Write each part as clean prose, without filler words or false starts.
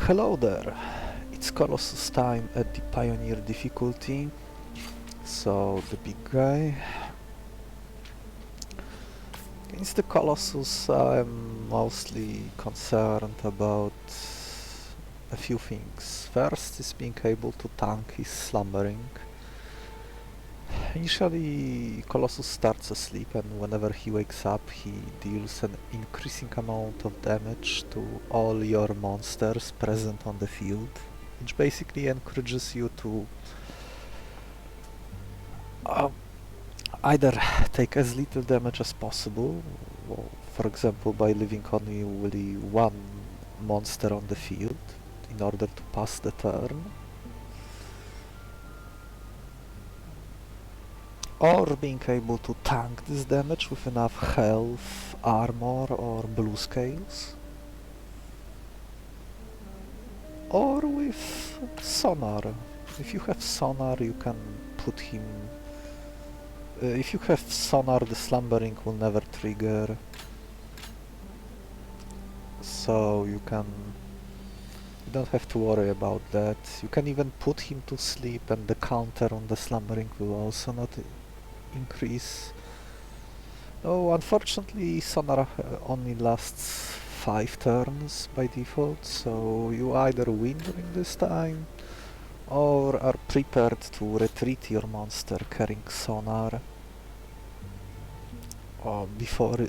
Hello there, it's Colossus time at the Pioneer difficulty, so the big guy. Against the Colossus I'm mostly concerned about a few things. First is being able to tank his slumbering. Initially Colossus starts asleep and whenever he wakes up he deals an increasing amount of damage to all your monsters present on the field, which basically encourages you to either take as little damage as possible, for example by leaving only one monster on the field in order to pass the turn, or being able to tank this damage with enough health, armor or blue scales, or with sonar. If you have sonar you can put him... if you have sonar the slumbering will never trigger, so you don't have to worry about that. You can even put him to sleep and the counter on the slumbering will also not increase. Oh, unfortunately sonar only lasts 5 turns by default, so you either win during this time or are prepared to retreat your monster carrying sonar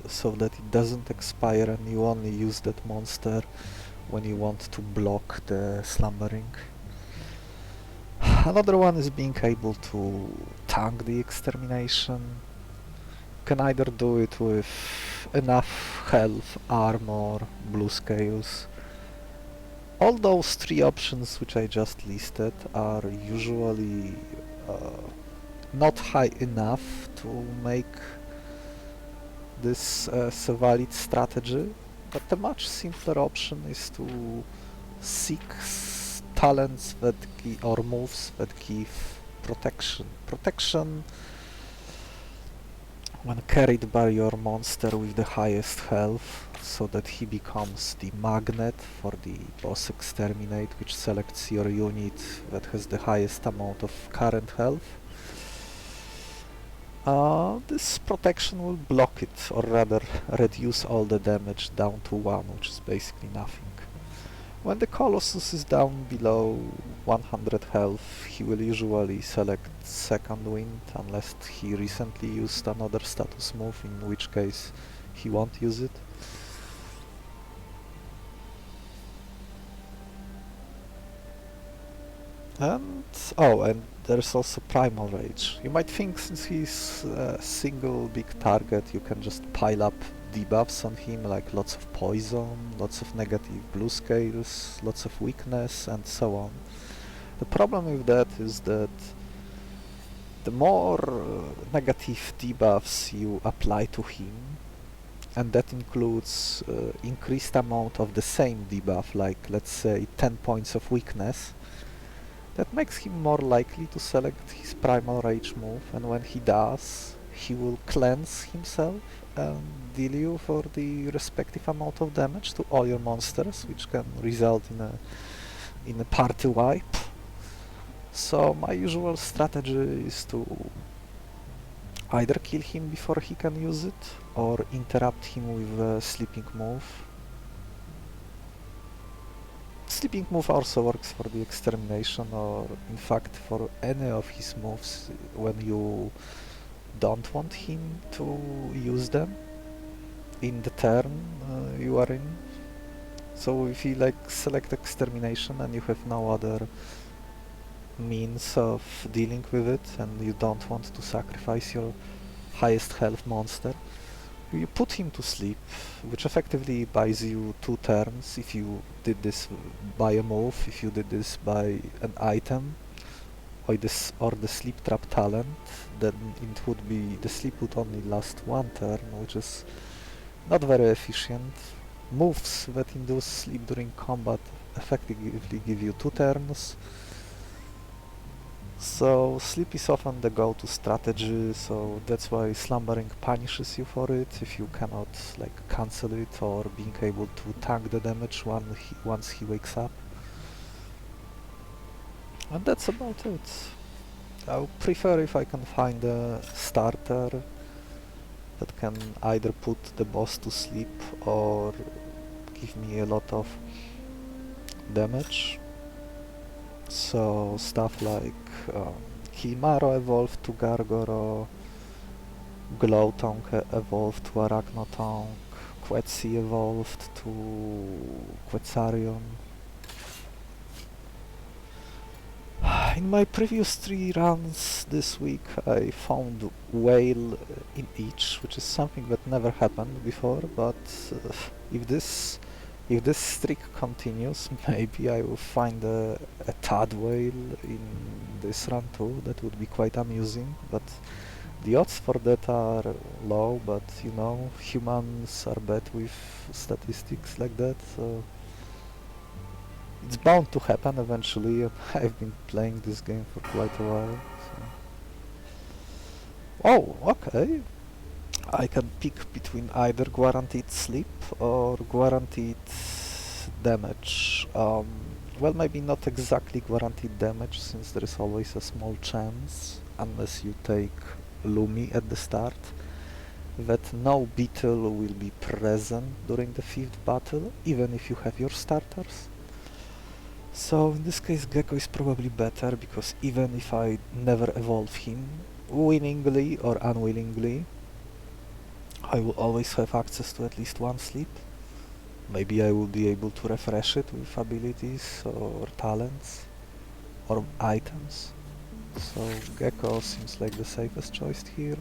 so that it doesn't expire and you only use that monster when you want to block the slumbering. Another one is being able to tank the extermination. You can either do it with enough health, armor, blue scales. All those 3 options which I just listed are usually not high enough to make this a valid strategy, but the much simpler option is to seek talents that or moves that give protection. Protection when carried by your monster with the highest health, so that he becomes the magnet for the boss exterminate, which selects your unit that has the highest amount of current health. This protection will block it, or rather reduce all the damage down to 1, which is basically nothing. When the Colossus is down below 100 health, he will usually select Second Wind, unless he recently used another status move, in which case he won't use it. And there's also Primal Rage. You might think since he's a single big target you can just pile up debuffs on him, like lots of poison, lots of negative blue scales, lots of weakness and so on. The problem with that is that the more negative debuffs you apply to him, and that includes increased amount of the same debuff, like let's say 10 points of weakness, that makes him more likely to select his Primal Rage move, and when he does, he will cleanse himself and deal you for the respective amount of damage to all your monsters, which can result in a party wipe. So my usual strategy is to either kill him before he can use it, or interrupt him with a sleeping move. Sleeping move also works for the extermination, or in fact for any of his moves when you don't want him to use them in the turn you are in. So if you select extermination and you have no other means of dealing with it and you don't want to sacrifice your highest health monster, you put him to sleep, which effectively buys you 2 turns if you did this by a move, if you did this by an item, or the sleep trap talent, then it would be, the sleep would only last 1 turn, which is not very efficient. Moves that induce sleep during combat effectively give you 2 turns. So sleep is often the go-to strategy, so that's why slumbering punishes you for it if you cannot cancel it or being able to tank the damage once he wakes up. And that's about it. I would prefer if I can find a starter that can either put the boss to sleep or give me a lot of damage. So stuff like Kimaro evolved to Gargoro, Glowtonk evolved to Arachnotonk, Quetzi evolved to Quetzarion. In my previous 3 runs this week I found whale in each, which is something that never happened before, but if this streak continues, maybe I will find a tad whale in this run too. That would be quite amusing, but the odds for that are low, but you know, humans are bad with statistics like that, so it's bound to happen eventually. I've been playing this game for quite a while. So. Oh, okay. I can pick between either guaranteed sleep or guaranteed damage. Well, maybe not exactly guaranteed damage, since there is always a small chance, unless you take Lumi at the start, that no beetle will be present during the 5th battle, even if you have your starters. So in this case Gecko is probably better, because even if I never evolve him, willingly or unwillingly, I will always have access to at least 1 sleep. Maybe I will be able to refresh it with abilities or talents or items. So Gecko seems like the safest choice here.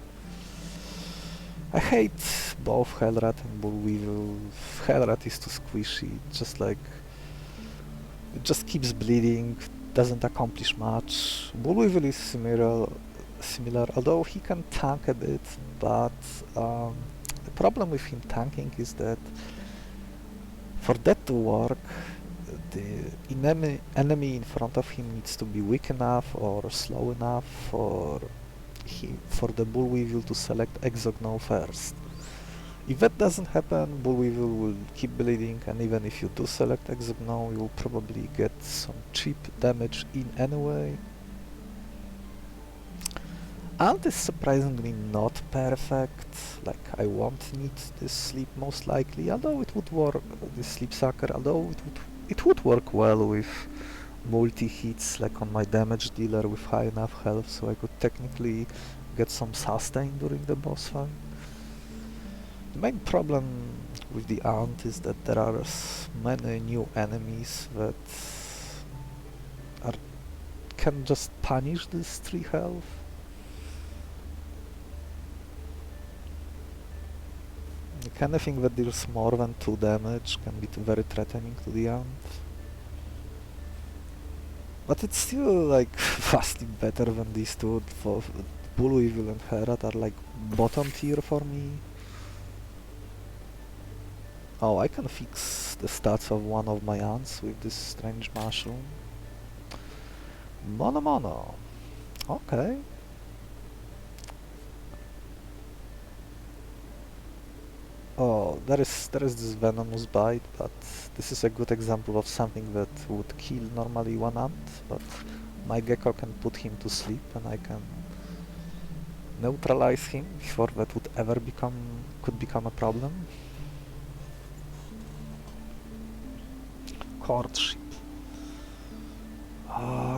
I hate both Hellrat and Bullweevil. Hellrat is too squishy, it just keeps bleeding, doesn't accomplish much. Bullweevil is similar, although he can tank a bit, but the problem with him tanking is that for that to work, the enemy in front of him needs to be weak enough or slow enough for the Bullweevil to select Exogno first. If that doesn't happen, Bullweevil will keep bleeding, and even if you do select Exogno, you will probably get some cheap damage in anyway. Ant is surprisingly not perfect, like I won't need this sleep most likely, although it would work, this sleep sucker, although it would work well with multi-hits, like on my damage dealer with high enough health, so I could technically get some sustain during the boss fight. The main problem with the Ant is that there are many new enemies that can just punish this 3 health. Like anything that deals more than 2 damage can be very threatening to the Ant. But it's still like vastly better than these two. For Bullweevil and Herat are like bottom tier for me. Oh, I can fix the stats of one of my ants with this strange mushroom. Monomono. Okay. Oh, there is this venomous bite, but this is a good example of something that would kill normally one ant, but my Gecko can put him to sleep and I can neutralize him before that would ever could become a problem. Courtship.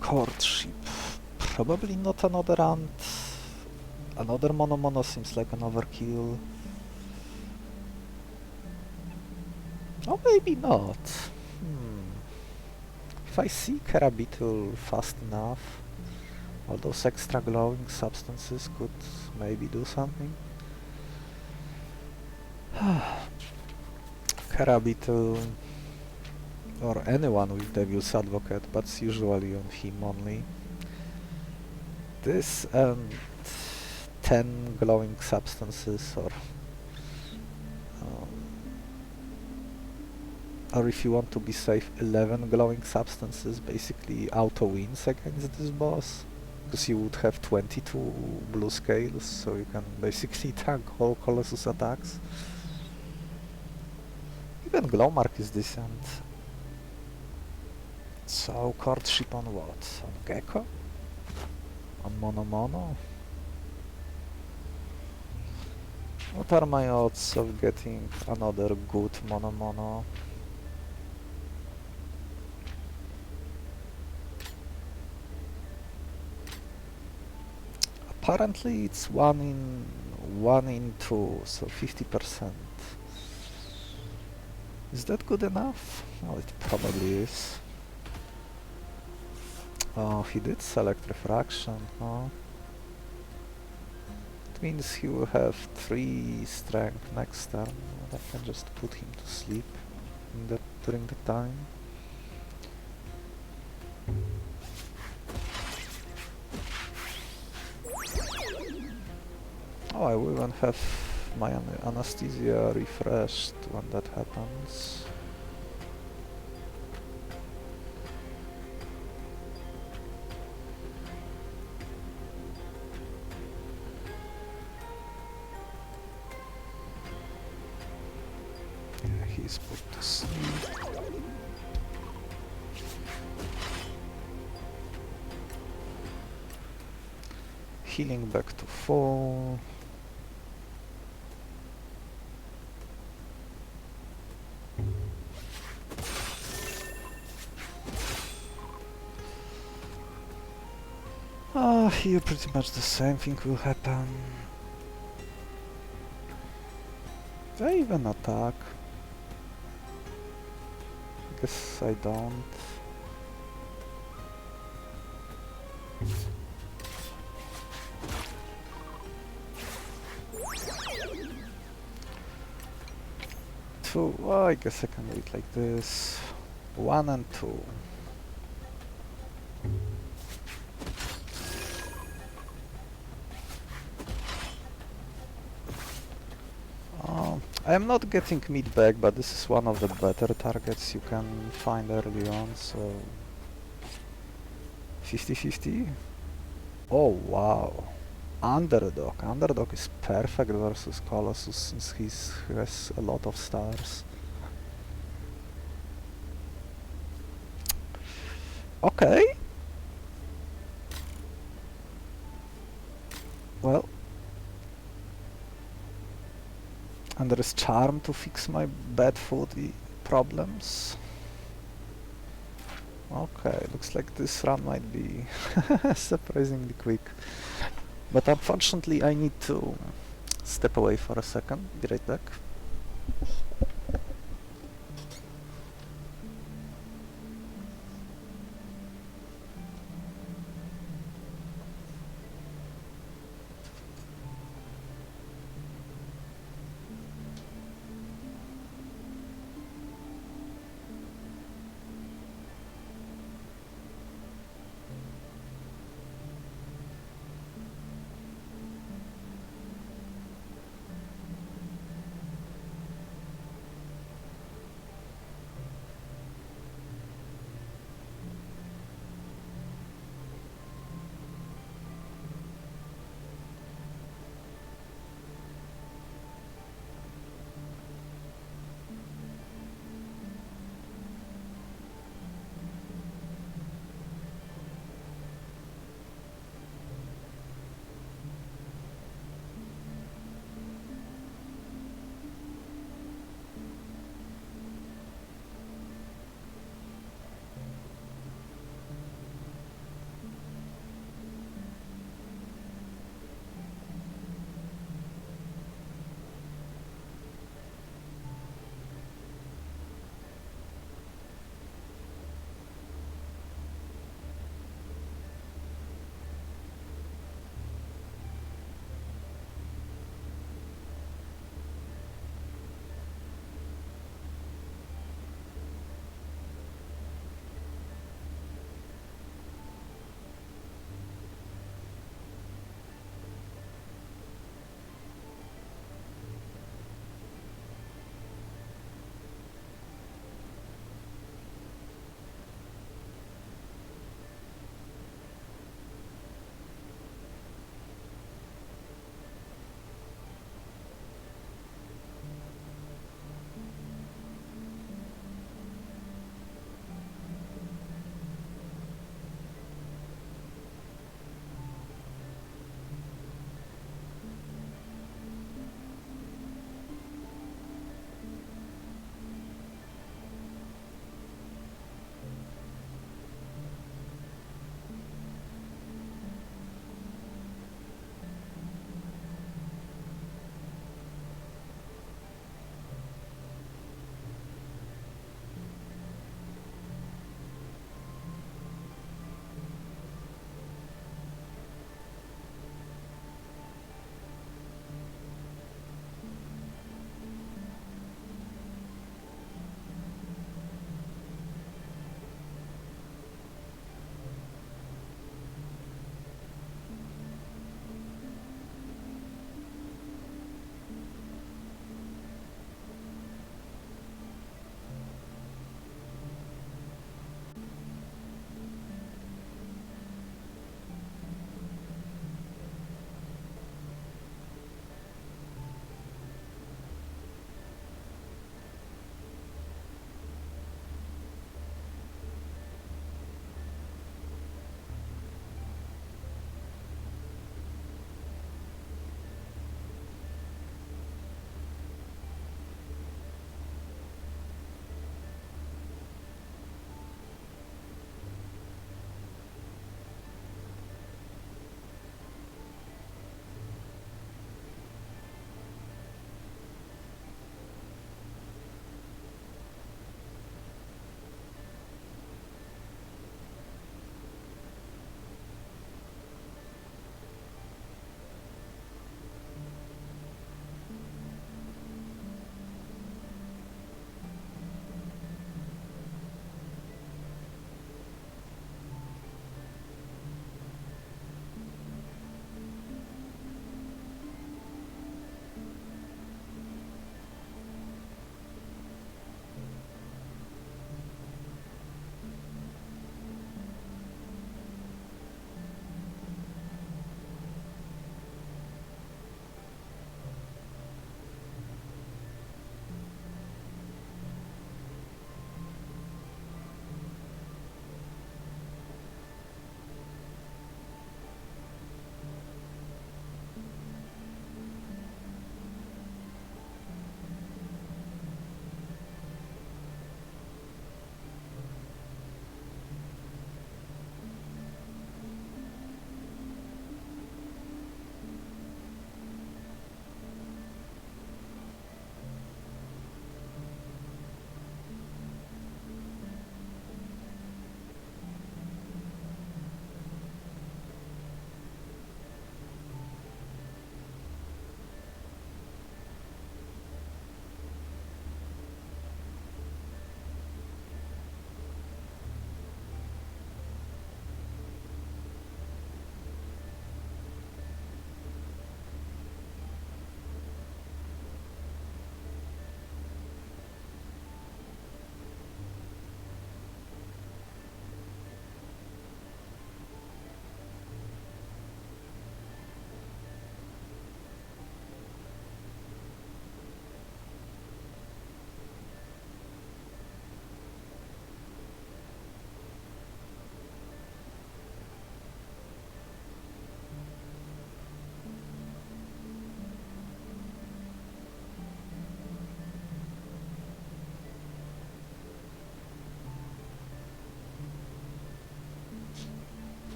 Courtship. Probably not another ant. Another Monomono seems like an overkill. Or maybe not. If I see Kerabettle fast enough, all those extra glowing substances could maybe do something. Kerabettle, or anyone with Devil's Advocate, but it's usually on him only. This and 10 glowing substances, or if you want to be safe, 11 glowing substances basically auto wins against this boss, because you would have 22 blue scales, so you can basically tank all Colossus attacks. Even Glowmark is decent. So, courtship on what? On Gecko? On Monomono? What are my odds of getting another good Monomono? Apparently it's 1 in 2, so 50%. Is that good enough? Well, it probably is. Oh, he did select refraction, huh? It means he will have 3 strength next turn, and I can just put him to sleep during the time. Oh, I will even have my anesthesia refreshed when that happens. Yeah, he's put to sleep. Healing back to full. Here pretty much the same thing will happen. Do I even attack? I guess I don't. Two. Well, I guess I can do it like this. 1 and 2. I am not getting meat back, but this is one of the better targets you can find early on, so 50-50. Oh wow. Underdog. Underdog is perfect versus Colossus since he has a lot of stars. Okay. Well. And there is charm to fix my bad food problems. Okay, looks like this run might be surprisingly quick. But unfortunately I need to step away for a second. Be right back.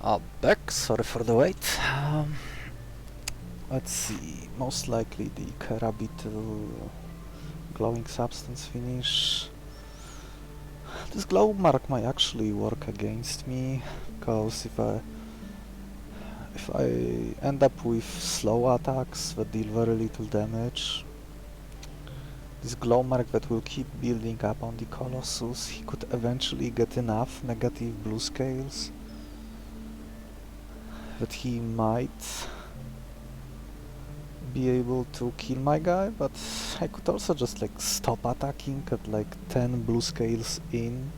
Back, sorry for the wait. Let's see, most likely the Kerabettle glowing substance finish. This glow mark might actually work against me, because if I end up with slow attacks that deal very little damage, this glow mark that will keep building up on the Colossus, he could eventually get enough negative blue scales that he might be able to kill my guy, but I could also just like stop attacking at like 10 blue scales in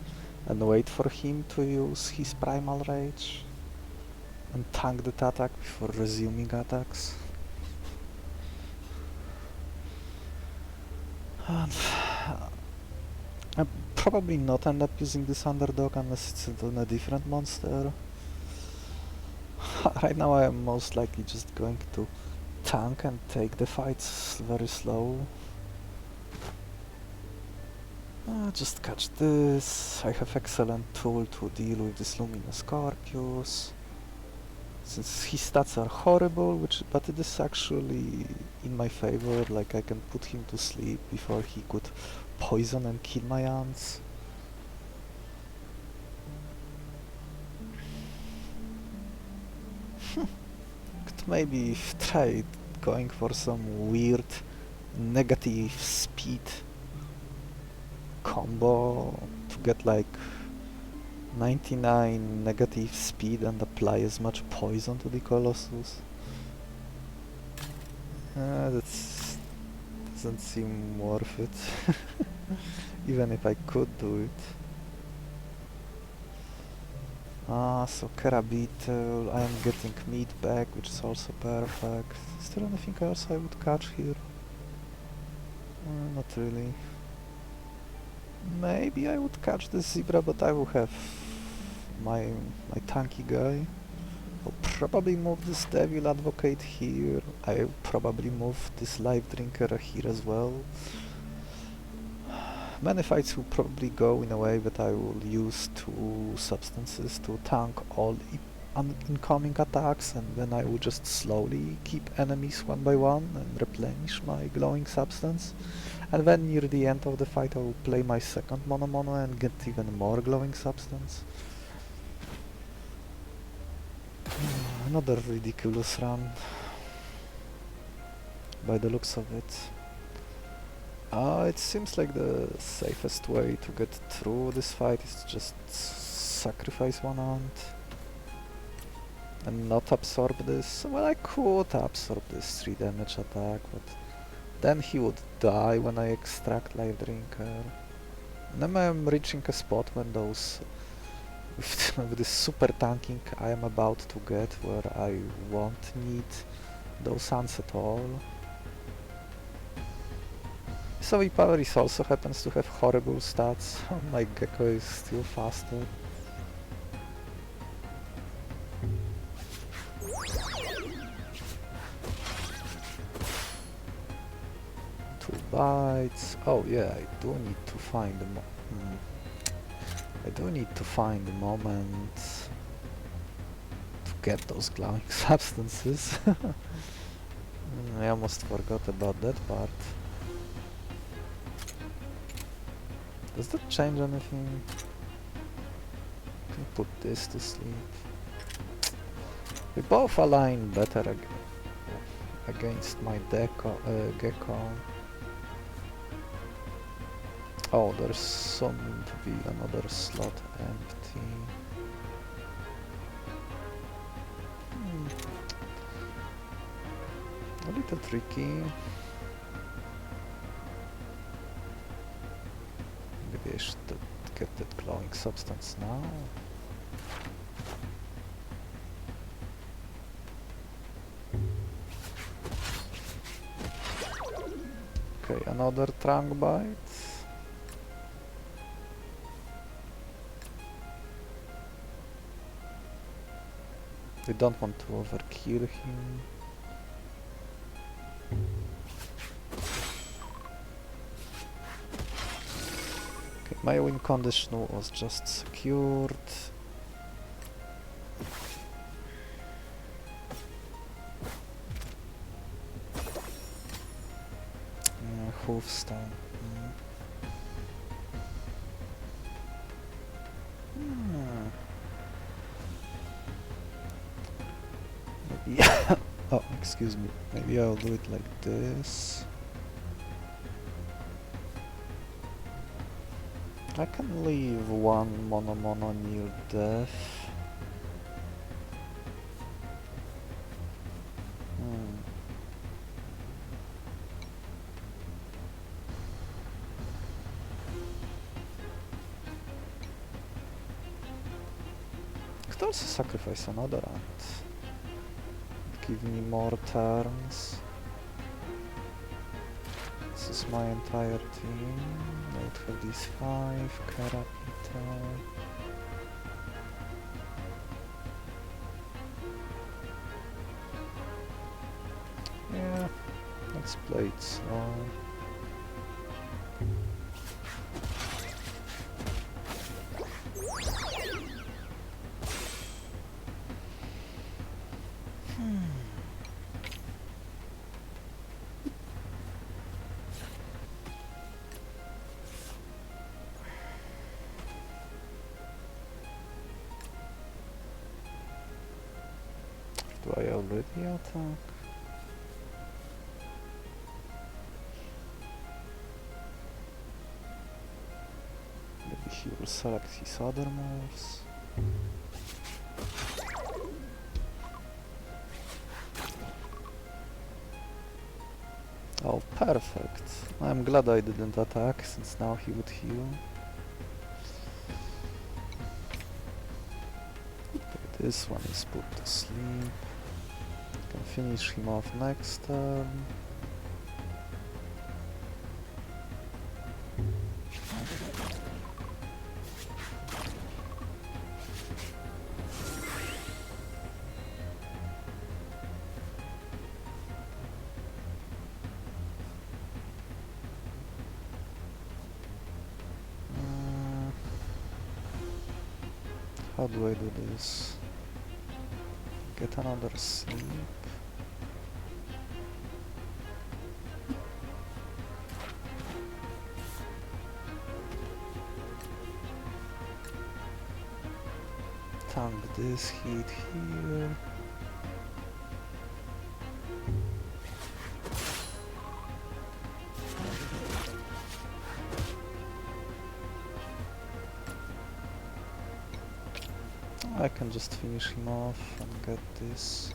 and wait for him to use his primal rage and tank that attack before resuming attacks. And I'll probably not end up using this underdog unless it's on a different monster. Right now I am most likely just going to tank and take the fights very slow. Just catch this. I have excellent tool to deal with this Luminous Scorpius. Since his stats are horrible, but it is actually in my favor, like I can put him to sleep before he could poison and kill my ants. Could maybe try going for some weird negative speed combo to get like 99 negative speed and apply as much poison to the Colossus. That doesn't seem worth it, even if I could do it. So Kerabettle, I am getting meat back, which is also perfect. Is there anything else I would catch here? Not really. Maybe I would catch the zebra, but I will have my tanky guy. I'll probably move this Devil Advocate here. I'll probably move this Life Drinker here as well. Many fights will probably go in a way that I will use 2 substances to tank all incoming attacks, and then I will just slowly keep enemies one by one and replenish my glowing substance. And then near the end of the fight I will play my second Monomono and get even more glowing substance. Another ridiculous run, by the looks of it. It seems like the safest way to get through this fight is to just sacrifice one ant and not absorb this. Well, I could absorb this 3 damage attack, but then he would die when I extract Life Drinker. And then I am reaching a spot when those with this super tanking I am about to get, where I won't need those ants at all. So Abyssal also happens to have horrible stats. My Gecko is still faster. Two bites. Oh yeah, I do need to find the moment to get those glowing substances. I almost forgot about that part. Does that change anything? I can put this to sleep. We both align better against my Gecko. Oh, there's soon to be another slot empty. A little tricky. Maybe I should get that glowing substance now. Okay, another trunk bite. We don't want to overkill him. Okay, my win condition was just secured. Hoofstone. Maybe oh, excuse me. Maybe I'll do it like this. I can leave one Monomono near death. Could also sacrifice another ant. Give me more turns. This is my entire team. I would have these 5, Kerabettle. Yeah, let's play it slow. Do I already attack? Maybe he will select his other moves. Oh, perfect. I'm glad I didn't attack, since now he would heal. Okay, this one is put to sleep. Can finish him off next turn. How do I do this? Get another sleep. Tank this hit here. I can just finish him off and get this.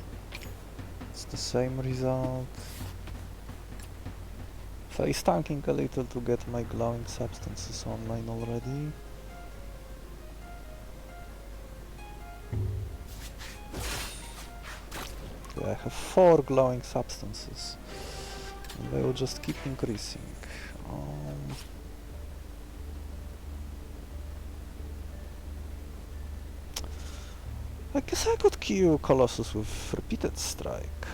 It's the same result. Face tanking a little to get my glowing substances online already. Okay, I have 4 glowing substances. And they will just keep increasing. I guess I could kill Colossus with repeated strike.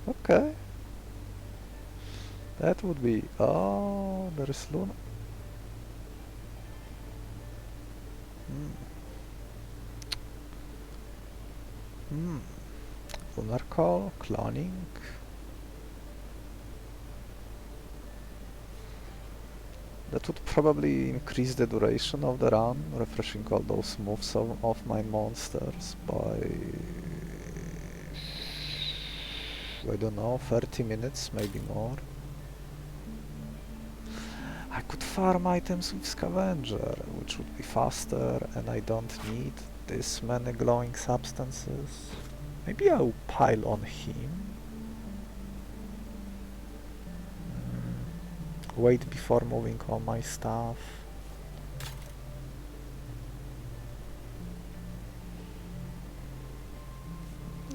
Okay. That would be... Oh, there is Luna. Lunar Call, cloning. That would probably increase the duration of the run, refreshing all those moves of my monsters by... I don't know, 30 minutes, maybe more. I could farm items with Scavenger, which would be faster, and I don't need this many glowing substances. Maybe I'll pile on him. Wait before moving all my stuff.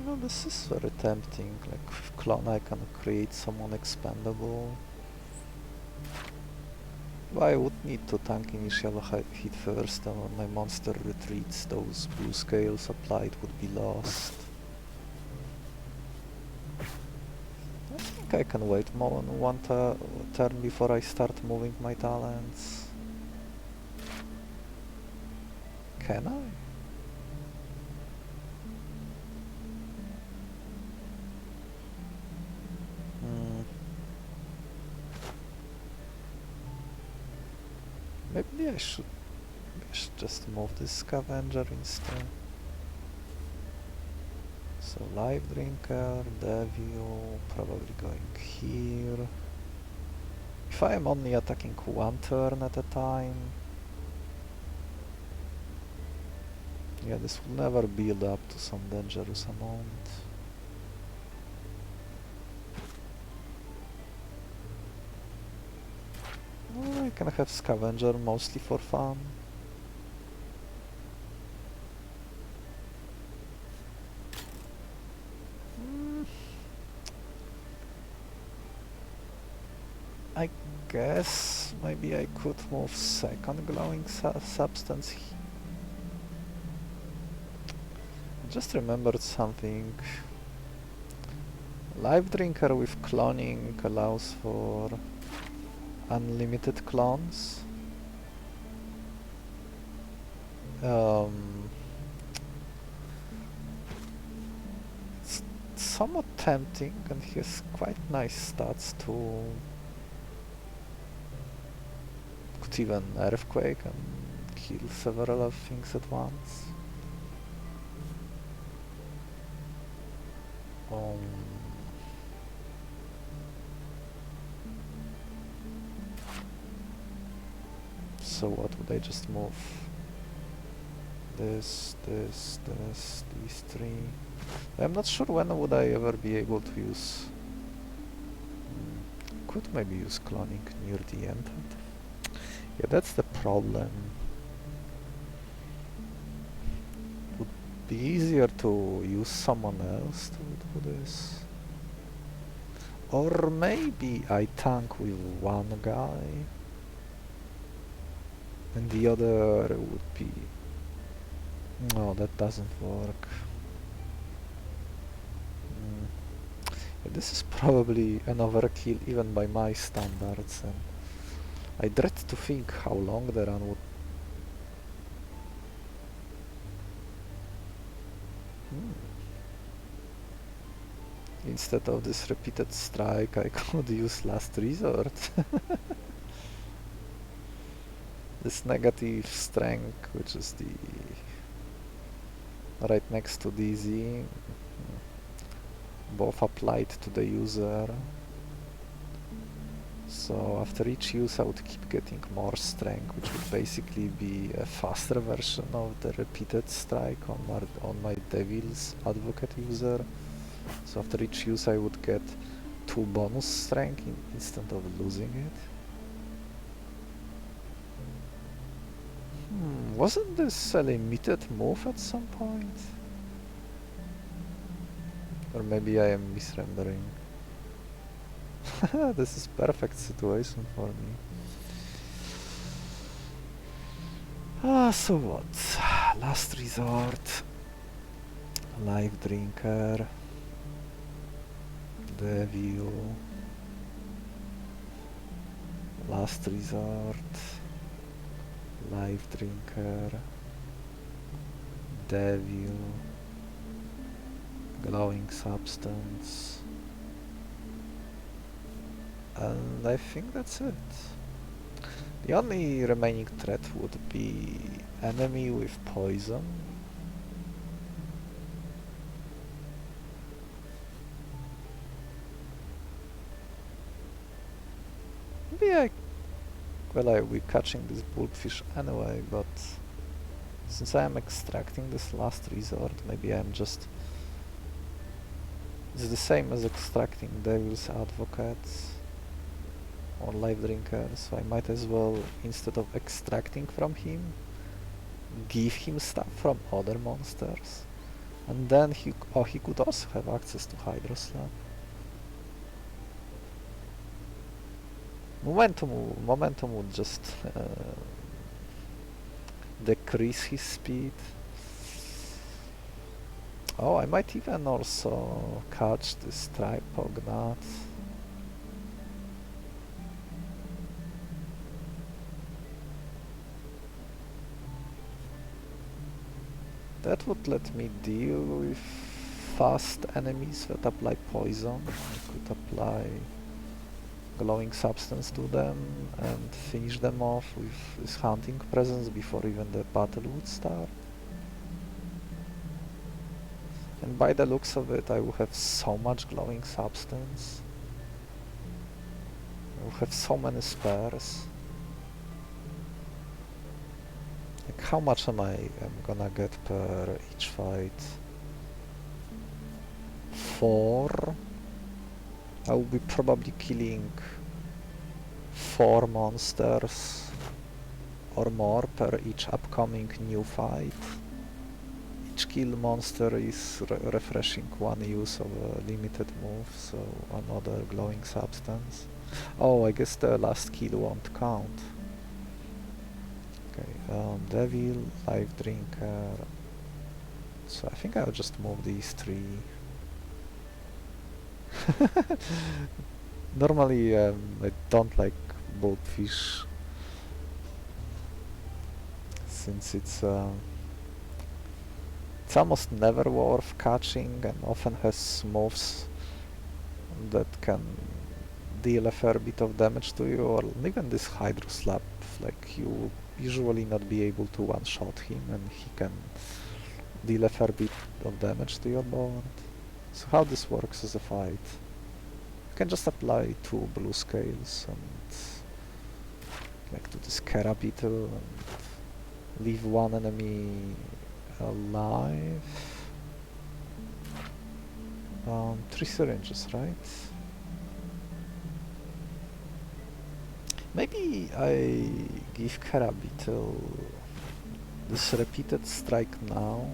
No, this is very tempting. Like with clone I can create someone expendable. But I would need to tank initial hit first, and when my monster retreats, those blue scales applied would be lost. I think I can wait more than one turn before I start moving my talents. Can I? Maybe I should just move this scavenger instead. So life drinker, devil, probably going here. If I am only attacking one turn at a time, yeah, this will never build up to some dangerous amount. Well, I can have scavenger mostly for fun. I guess maybe I could move second glowing substance. I just remembered something. Life Drinker with cloning allows for unlimited clones. It's somewhat tempting and he has quite nice stats too. Could even Earthquake and kill several of things at once. So what would I just move? This, these three. I'm not sure when would I ever be able to use... could maybe use cloning near the end. Yeah, that's the problem. Would be easier to use someone else to do this. Or maybe I tank with one guy and the other would be... No, that doesn't work. Yeah, this is probably an overkill even by my standards, and I dread to think how long the run would... Instead of this repeated strike, I could use last resort. This negative strength, which is the... right next to DZ, both applied to the user. So after each use I would keep getting more strength, which would basically be a faster version of the repeated strike on my Devil's Advocate user. So after each use I would get 2 bonus strength instead of losing it. Wasn't this a limited move at some point? Or maybe I am misremembering. This is perfect situation for me. So what? Last resort. Life drinker. Devil. Last resort. Life drinker. Devil. Glowing substance. And I think that's it. The only remaining threat would be enemy with poison. Maybe I'll be catching this Bulbfish anyway, but since I am extracting this last resort, maybe I'm just... It's the same as extracting Devil's Advocates or Life Drinker, so I might as well, instead of extracting from him, give him stuff from other monsters. And then he could also have access to Hydroslab. Momentum would just decrease his speed. Oh, I might even also catch this Tripognat. That would let me deal with fast enemies that apply poison. I could apply glowing substance to them and finish them off with his hunting presence before even the battle would start. And by the looks of it, I will have so much glowing substance. I will have so many spares. Like, how much am gonna get per each fight? 4. I will be probably killing 4 monsters or more per each upcoming new fight. Each kill monster is refreshing 1 use of a limited move, so another glowing substance. Oh, I guess the last kill won't count. Okay, Devil, Life Drinker. So I think I'll just move these 3. Normally I don't like Bulbfish, since it's almost never worth catching and often has moves that can deal a fair bit of damage to you, or even this Hydro Slap, like you will usually not be able to one-shot him and he can deal a fair bit of damage to your board. So how this works as a fight? You can just apply 2 blue scales and like do this Kerabettle and leave 1 enemy alive. 3 syringes, right? Maybe I give Kerabettle this repeated strike now,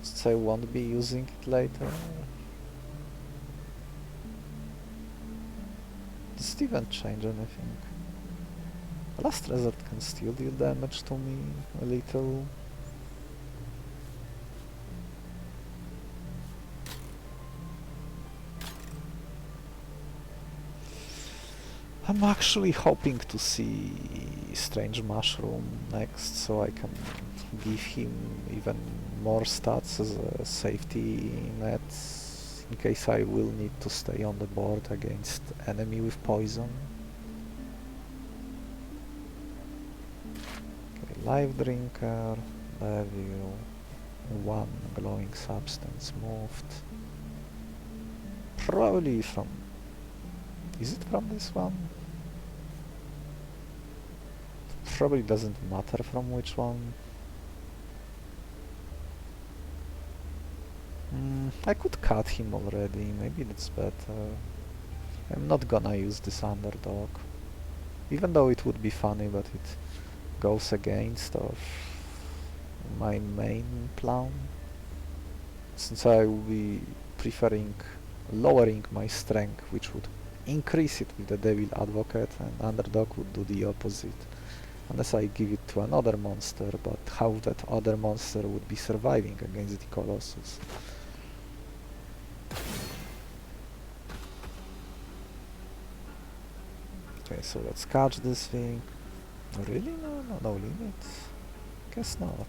since I won't be using it later. Does it even change anything? Last Resort can still deal damage to me a little. I'm actually hoping to see Strange Mushroom next, so I can give him even more stats as a safety net in case I will need to stay on the board against enemy with poison. Okay, Life Drinker, Devil, 1 glowing substance moved. Probably from... Is it from this one? Probably doesn't matter from which one. I could cut him already, maybe that's better. I'm not gonna use this underdog. Even though it would be funny, but it goes against of my main plan. Since I will be preferring lowering my strength, which would increase it with the Devil Advocate, and underdog would do the opposite. Unless I give it to another monster, but how that other monster would be surviving against the Colossus. Okay, so let's catch this thing. Really? No limit? Guess not.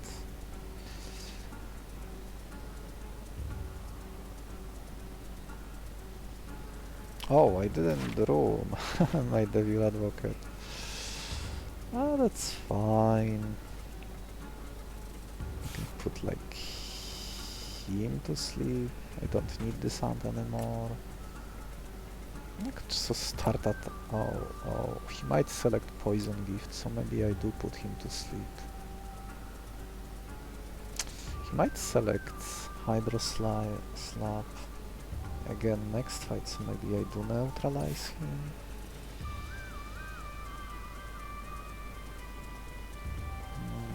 Oh, I didn't draw my Devil Advocate. Ah, that's fine. I can put like him to sleep. I don't need this hunt anymore. I could just start at... Oh, he might select Poison Gift, so maybe I do put him to sleep. He might select Hydro Slap again next fight, so maybe I do neutralize him.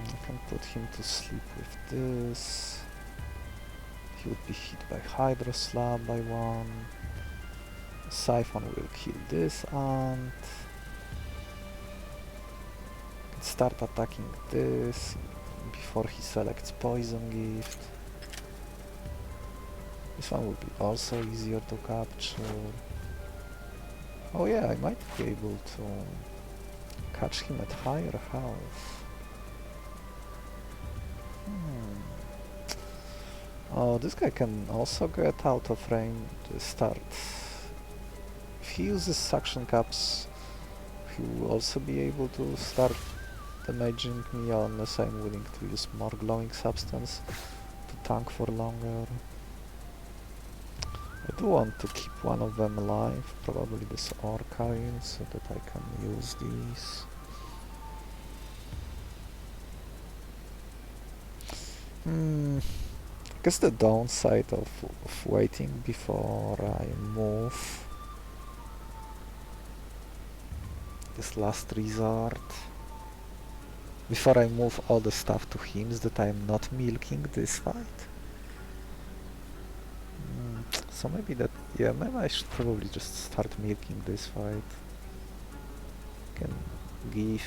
I can put him to sleep with this. He would be hit by Hydro Slap by 1. Siphon will kill this ant. Can start attacking this before he selects Poison Gift. This one will be also easier to capture. Oh yeah, I might be able to catch him at higher health. Oh, this guy can also get out of range. Start. If he uses suction caps, he will also be able to start damaging me unless I'm willing to use more glowing substance to tank for longer. I do want to keep one of them alive, probably this Orcaine, so that I can use these. I guess the downside of waiting before I move, this last resort, before I move all the stuff to him, is that I'm not milking this fight. So maybe that, yeah, maybe I should probably just start milking this fight. Can give...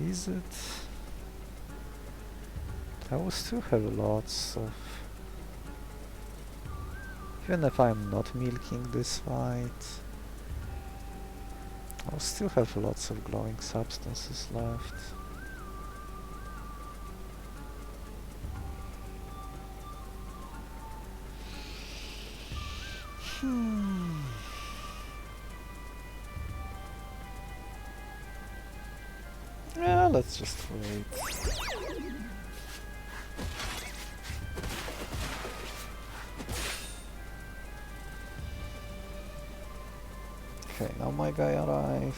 Is it? I will still have lots of... Even if I'm not milking this fight, I'll still have lots of glowing substances left. Yeah, let's just wait. Okay, now my guy arrived.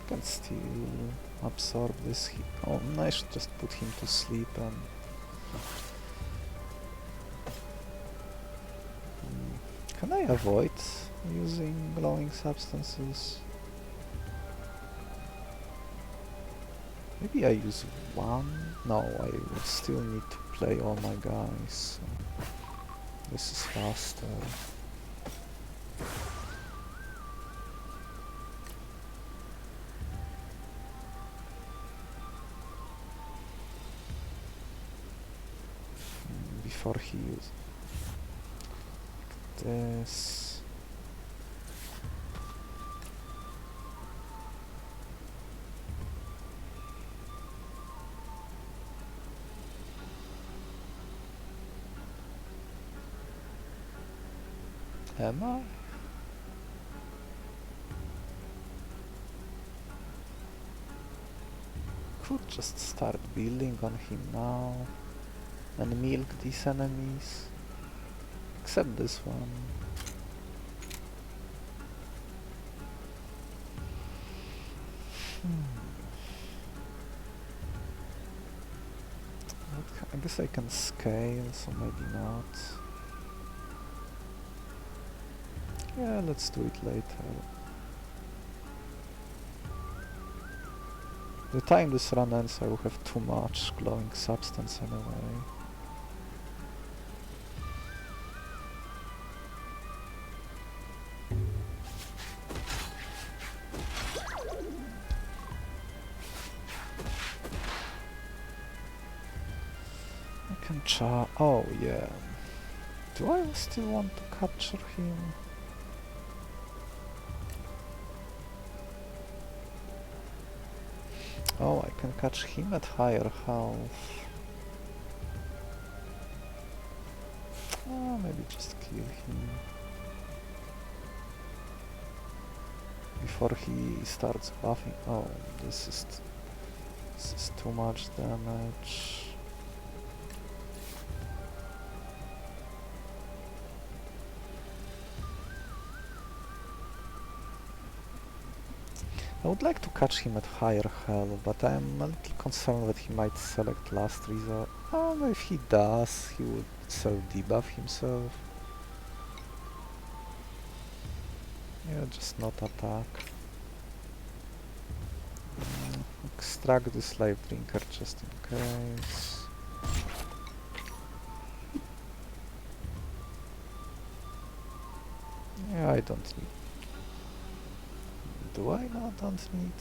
Can still absorb this heat. Oh, I should just put him to sleep and... Can I avoid using glowing substances? Maybe I use one? No, I would still need to play all my guys. So this is faster. Before he uses this. Am I? Could just start building on him now and milk these enemies. Except this one. I guess I can scale, so maybe not. Yeah, let's do it later. By the time this run ends, I will have too much glowing substance anyway. I can oh yeah. Do I still want to capture him? Oh, I can catch him at higher health. Oh, maybe just kill him before he starts buffing. Oh, this is too much damage. I would like to catch him at higher health, but I'm a little concerned that he might select last resort. Oh, if he does, he would self-debuff himself. Yeah, just not attack. Extract this life drinker just in case. Yeah, I don't need... Do I not don't need?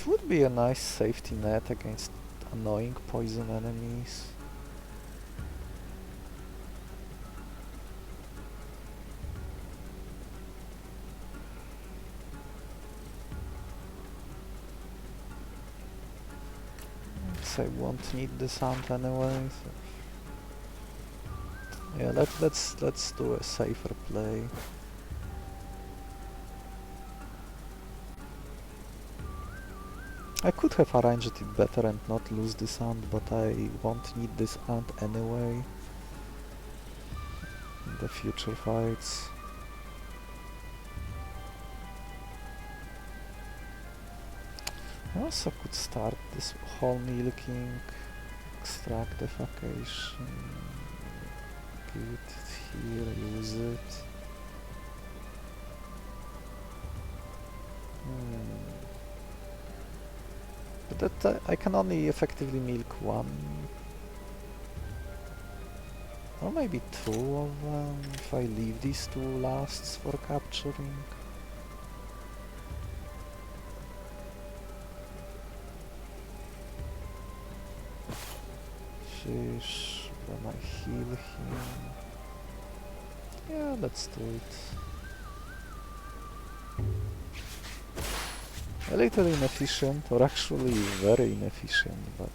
It would be a nice safety net against annoying poison enemies. I won't need the sound anyway. So yeah, let's do a safer play. I could have arranged it better and not lose this ant, but I won't need this ant anyway in the future fights. I also could start this whole milking, extract defecation, give it here, use it. But that I can only effectively milk one, or maybe two of them, if I leave these two lasts for capturing. Fish, then I heal him. Yeah, let's do it. A little inefficient, or actually very inefficient, but...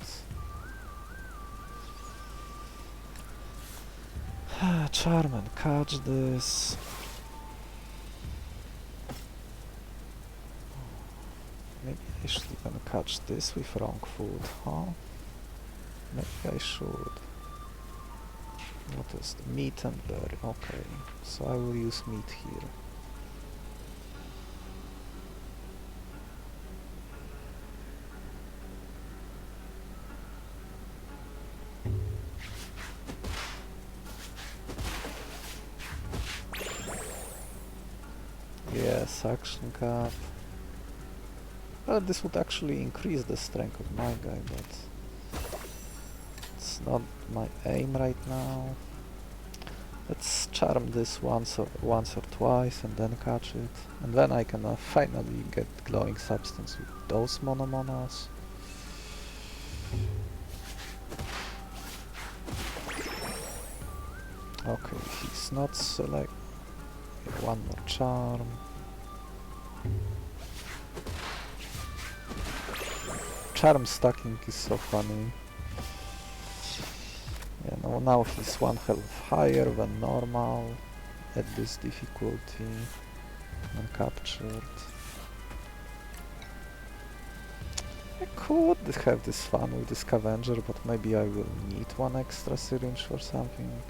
Charm and catch this. Maybe I should even catch this with wrong food, huh? Maybe I should. What is the meat and berry? Okay, so I will use meat here. Yes, action cap. Well, this would actually increase the strength of my guy, but it's not my aim right now. Let's charm this once or twice and then catch it. And then I can finally get glowing substance with those Monomonos. Okay, he's not select. One more charm. Charm stacking is so funny. Yeah, no, now he's one health higher than normal at this difficulty. Uncaptured. I could have this fun with the scavenger, but maybe I will need one extra syringe for something.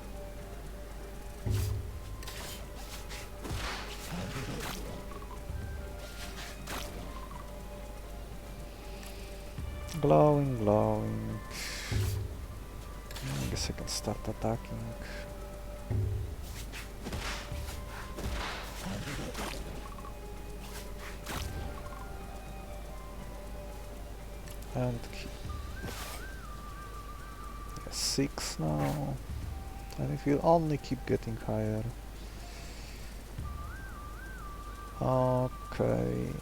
Glowing, glowing. I guess I can start attacking. And yeah, 6 now. And it will only keep getting higher. Okay.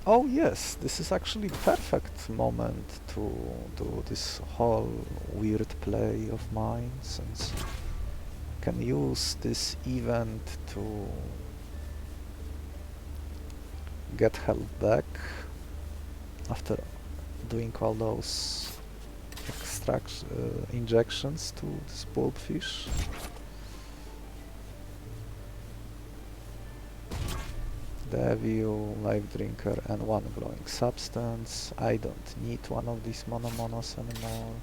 Oh yes, this is actually perfect moment to do this whole weird play of mine, since I can use this event to get health back after doing all those injections to this Bulbfish. Devil, life drinker and one glowing substance. I don't need one of these Monomonos anymore.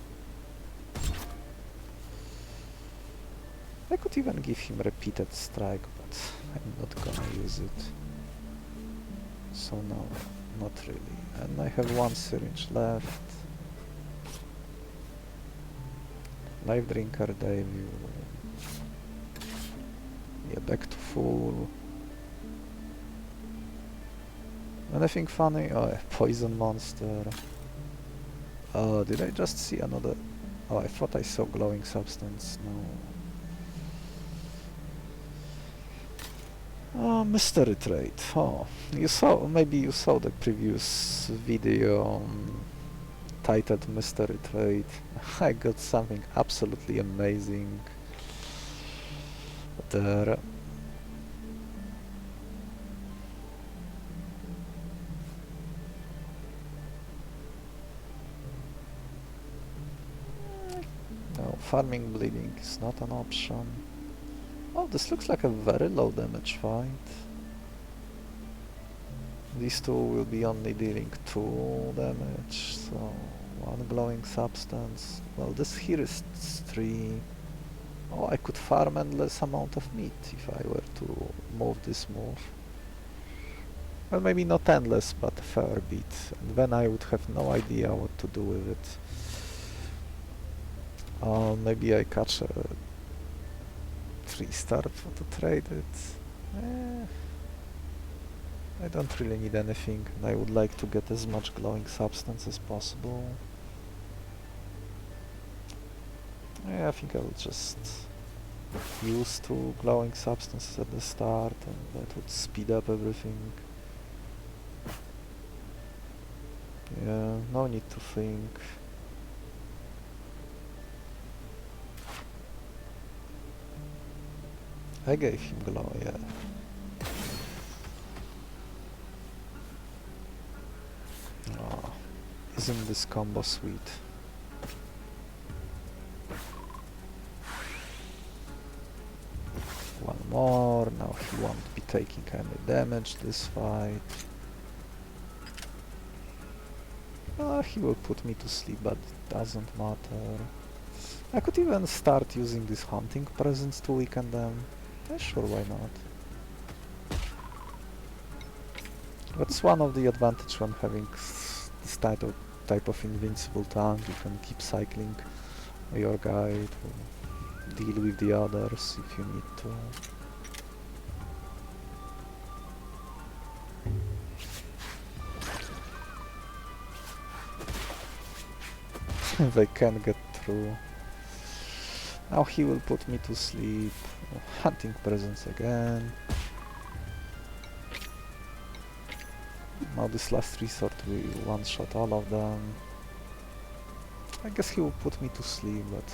I could even give him repeated strike, but I'm not gonna use it. So no, not really. And I have one syringe left. Life drinker, devil. Yeah, back to full. Anything funny? Oh, a poison monster. Oh, did I just see another? Oh, I thought I saw glowing substance. No. Oh, mystery trade. Oh, maybe you saw the previous video titled Mystery Trade. I got something absolutely amazing there. No, farming bleeding is not an option. Oh, this looks like a very low damage fight. These two will be only dealing 2 damage, so 1 glowing substance. Well, this here is 3. Oh, I could farm endless amount of meat if I were to move this move. Well, maybe not endless, but a fair bit. And then I would have no idea what to do with it. Maybe I catch a 3-star to trade it. I don't really need anything, and I would like to get as much glowing substance as possible. Yeah, I think I will just use 2 glowing substances at the start, and that would speed up everything. Yeah, no need to think. I gave him glow, yeah. Oh, isn't this combo sweet? One more, now he won't be taking any damage this fight. He will put me to sleep, but it doesn't matter. I could even start using these hunting presents to weaken them. Yeah, sure, why not? That's one of the advantages when having this type of invincible tank. You can keep cycling your guy to deal with the others if you need to. They can get through. Now he will put me to sleep. Hunting presents again. Now this last resort will one-shot all of them. I guess he will put me to sleep, but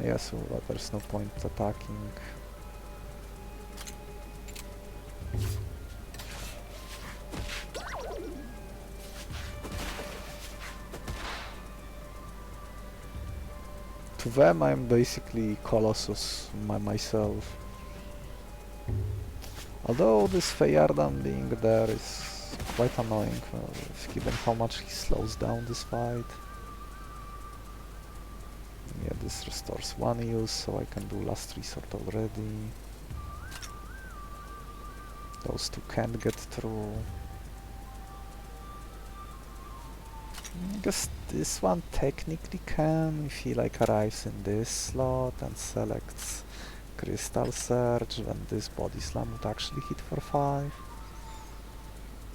yes, well, there's no point attacking. To them I'm basically Colossus myself. Although this Feyardan being there is quite annoying, given how much he slows down this fight. Yeah, this restores 1 use, so I can do last resort already. Those 2 can't get through. I guess this one technically can, if he like arrives in this slot and selects Crystal Surge, then this Body Slam would actually hit for 5.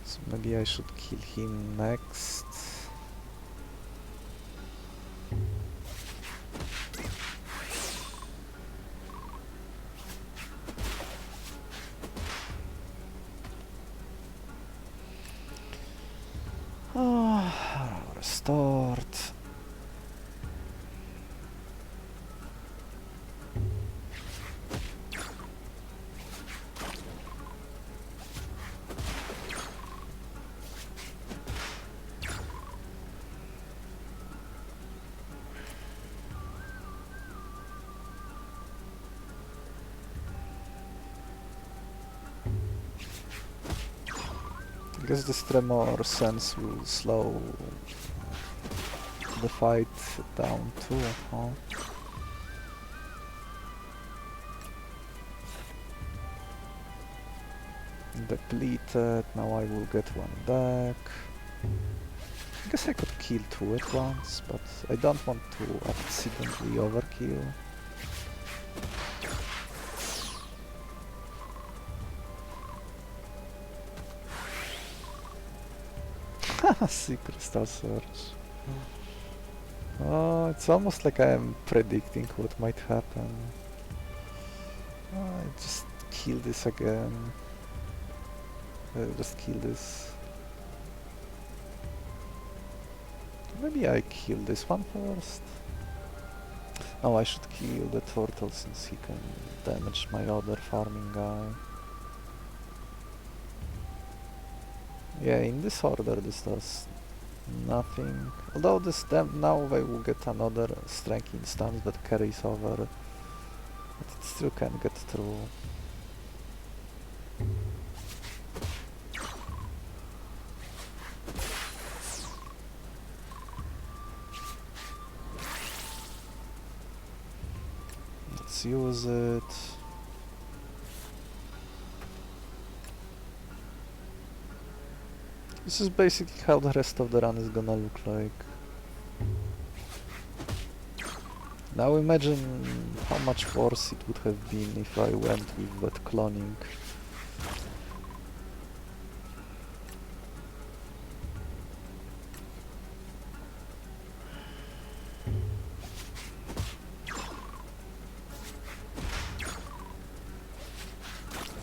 So maybe I should kill him next. Restored. I guess this Tremor sense will slow the fight down too, huh? Depleted, now I will get 1 back. I guess I could kill 2 at once, but I don't want to accidentally overkill. See Crystal Surge. Oh, it's almost like I am predicting what might happen. I just kill this again. Just kill this. Maybe I kill this one first. Oh, I should kill the turtle since he can damage my other farming guy. Yeah, in this order this does nothing. Although this now they will get another strength instance that carries over, but it still can get through. Let's use it. This is basically how the rest of the run is gonna look like. Now imagine how much worse it would have been if I went with that cloning.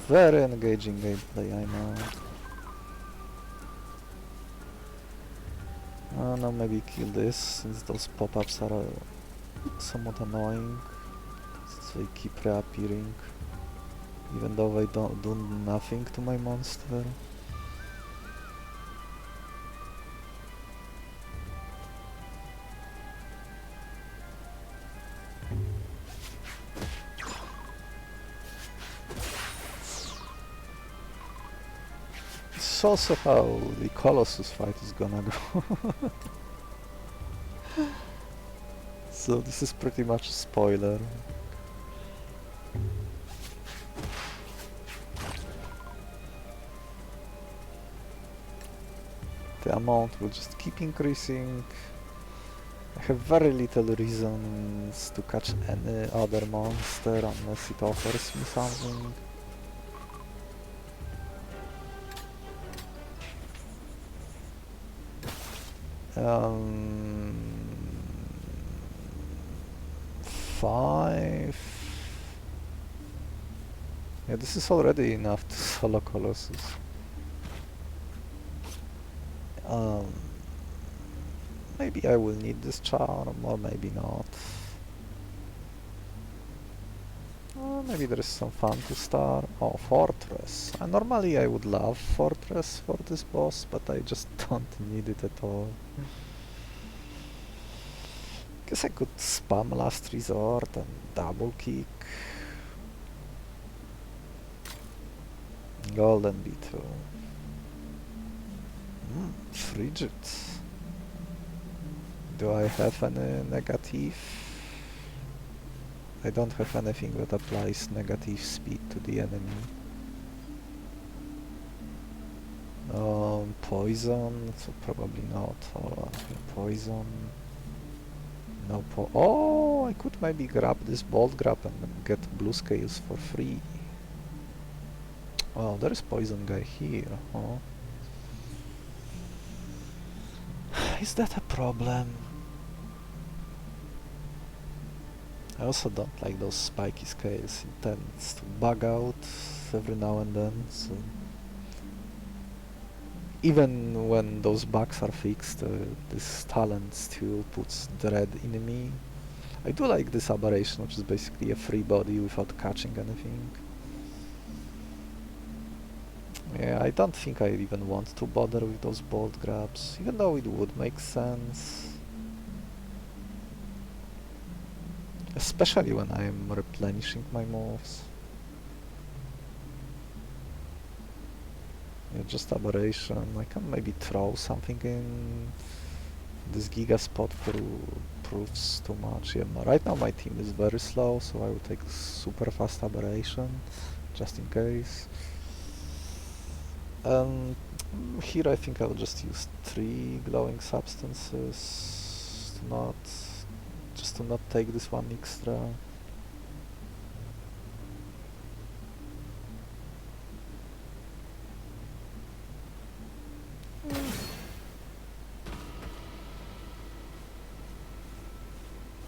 Very engaging gameplay, I know. Now maybe kill this, since those pop-ups are somewhat annoying. Since they keep reappearing, even though they don't do nothing to my monster. This is also how the Colossus fight is gonna go. So this is pretty much a spoiler. The amount will just keep increasing. I have very little reasons to catch any other monster unless it offers me something. Five. Yeah, this is already enough to solo Colossus. Maybe I will need this charm, or maybe not. Maybe there is some fun to start. Oh, Fortress. Normally I would love Fortress for this boss, but I just don't need it at all. Guess I could spam Last Resort and double kick. Golden Beetle. Frigid. Do I have any negative? I don't have anything that applies negative speed to the enemy. Poison, so probably not. Or poison. No oh, I could maybe grab this bolt grab and get blue scales for free. Oh, there is poison guy here. Huh? Is that a problem? I also don't like those spiky scales. It tends to bug out every now and then. So even when those bugs are fixed, this talent still puts dread in me. I do like this Aberration, which is basically a free body without catching anything. Yeah, I don't think I even want to bother with those bolt grabs, even though it would make sense. Especially when I am replenishing my moves. Yeah, just Aberration. I can maybe throw something in. This Giga spot proves too much. Yeah, right now my team is very slow, so I will take super fast Aberration, just in case. Here I think I will just use 3 glowing substances to not take this one extra.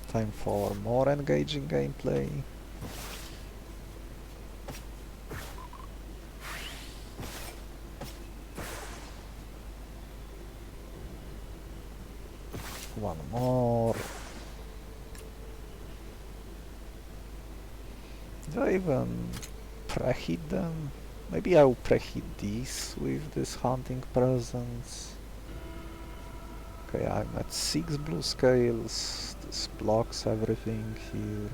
Time for more engaging gameplay. One more. Do I even preheat them? Maybe I'll preheat these with this hunting presence. Okay, I'm at 6 blue scales. This blocks everything here.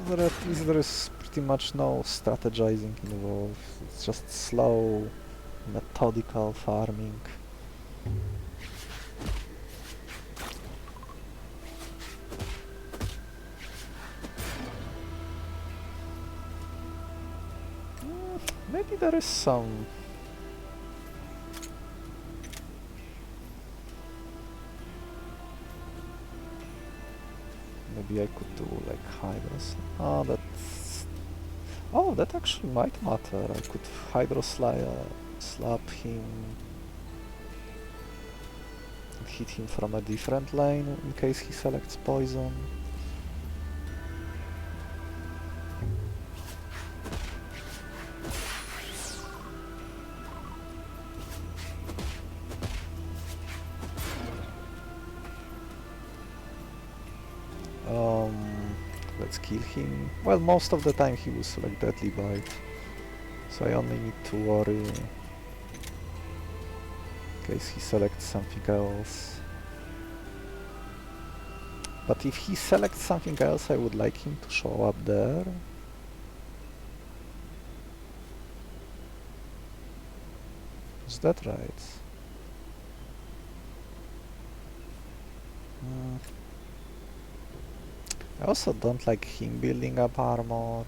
But at least there is pretty much no strategizing involved. It's just slow, methodical farming. Maybe there is some... Maybe I could do like hydros. Oh, that's... Oh, that actually might matter. I could slap him and hit him from a different lane in case he selects poison. Let's kill him. Well, most of the time he will select Deadly Bite, so I only need to worry in case he selects something else. But if he selects something else, I would like him to show up there. Is that right? I also don't like him building up armor.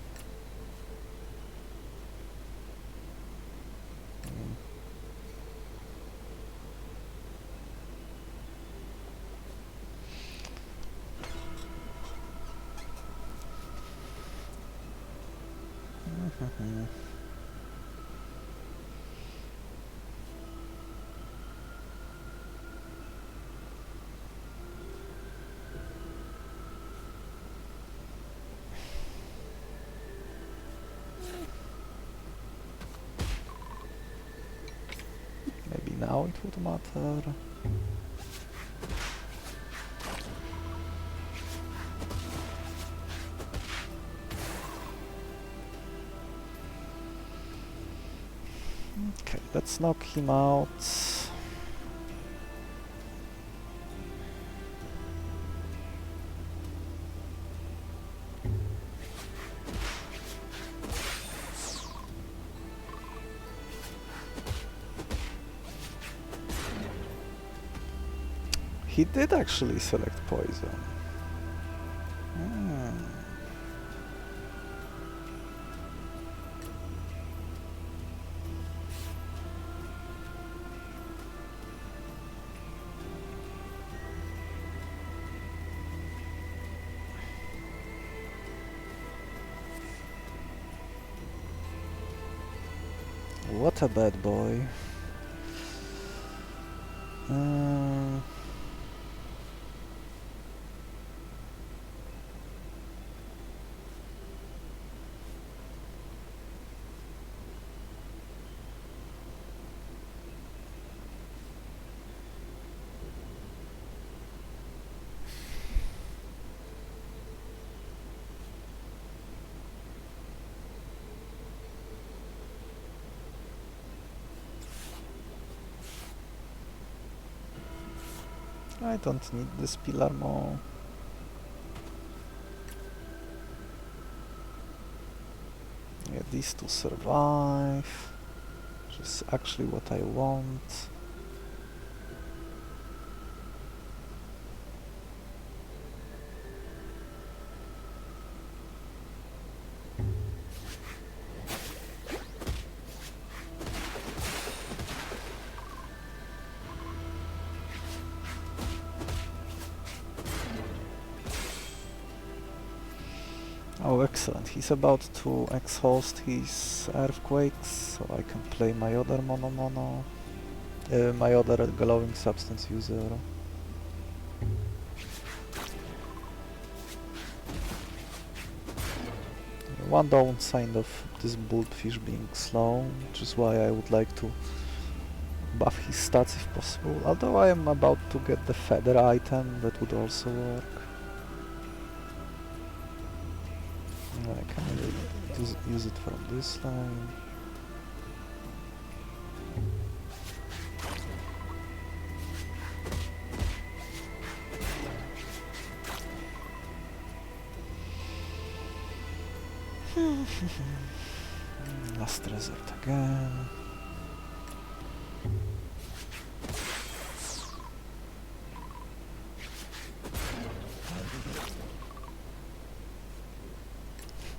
Maybe now it would matter. Okay, let's knock him out. He did actually select poison. What a bad boy. I don't need this pillar more. Yeah, these two survive, which is actually what I want. Oh, excellent. He's about to exhaust his earthquakes, so I can play my other Monomono, my other glowing substance user. one downside of this Bulbfish being slow, which is why I would like to buff his stats if possible, although I am about to get the feather item, that would also work. I can use it from this line. Last resort again.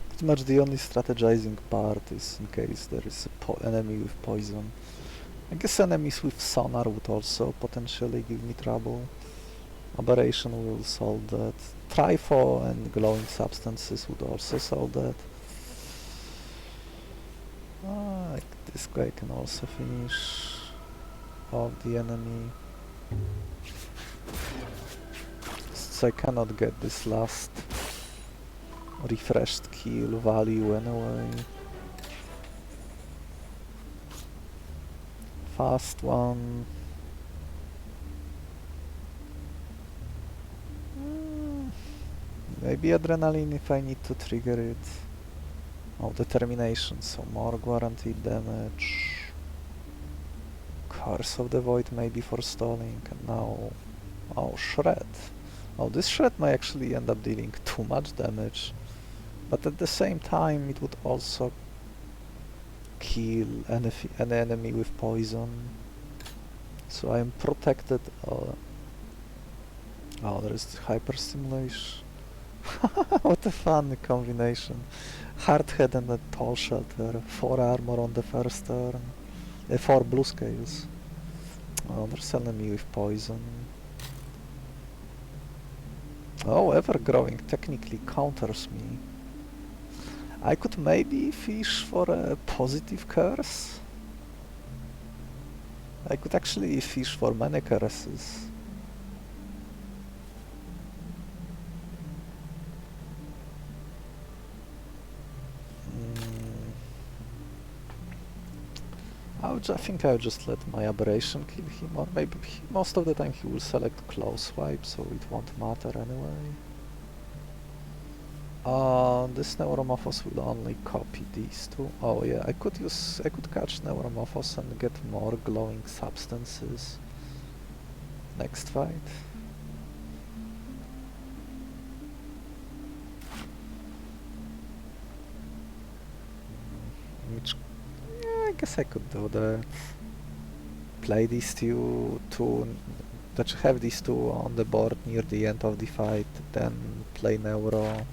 Pretty much the only strategizing part is in case there is a enemy with poison. I guess enemies with sonar would also potentially give me trouble. Aberration will solve that. Trifo and glowing substances would also solve that. Like this guy can also finish off the enemy. So I cannot get this last refreshed kill value anyway. Fast one. Maybe adrenaline if I need to trigger it. Oh, determination, so more guaranteed damage. Curse of the Void maybe for stalling, and now... Oh, Shred. Oh, this Shred may actually end up dealing too much damage, but at the same time it would also kill an enemy with poison. So I am protected. Oh, there is hyperstimulation. What a fun combination. Hardhead and a Tall Shelter. 4 armor on the first turn. 4 blue scales. Oh, there's enemy with poison. Oh, Ever-Growing technically counters me. I could maybe fish for a positive curse. I could actually fish for many curses. I think I'll just let my Aberration kill him, or maybe most of the time he will select Close Swipe, so it won't matter anyway. This Neuromorphos will only copy these two. Oh yeah, I could catch Neuromorphos and get more glowing substances next fight. Which, yeah, I guess I could do that. Play these two that have these two on the board near the end of the fight, then play Neuro.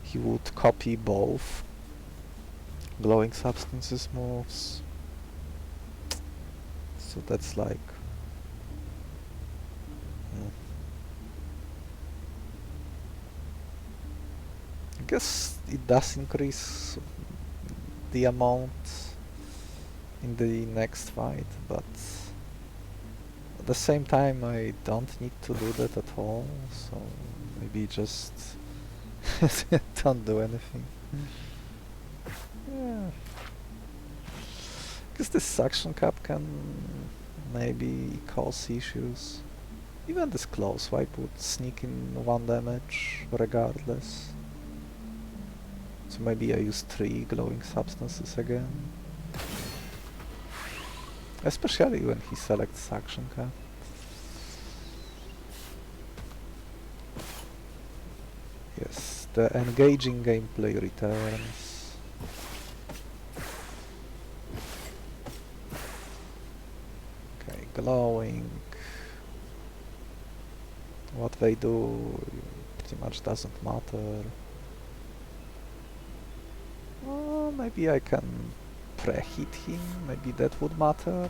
He would copy both glowing substances moves. So that's like... I guess it does increase the amount in the next fight, but at the same time I don't need to do that at all, so maybe just don't do anything. Yeah. Because this suction cap can maybe cause issues. Even this Close Swipe would sneak in 1 damage regardless. So maybe I use 3 glowing substances again. Especially when he selects suction cap. Yes, the engaging gameplay returns. Okay, glowing. What they do pretty much doesn't matter. Oh, maybe I can pre-hit him, maybe that would matter.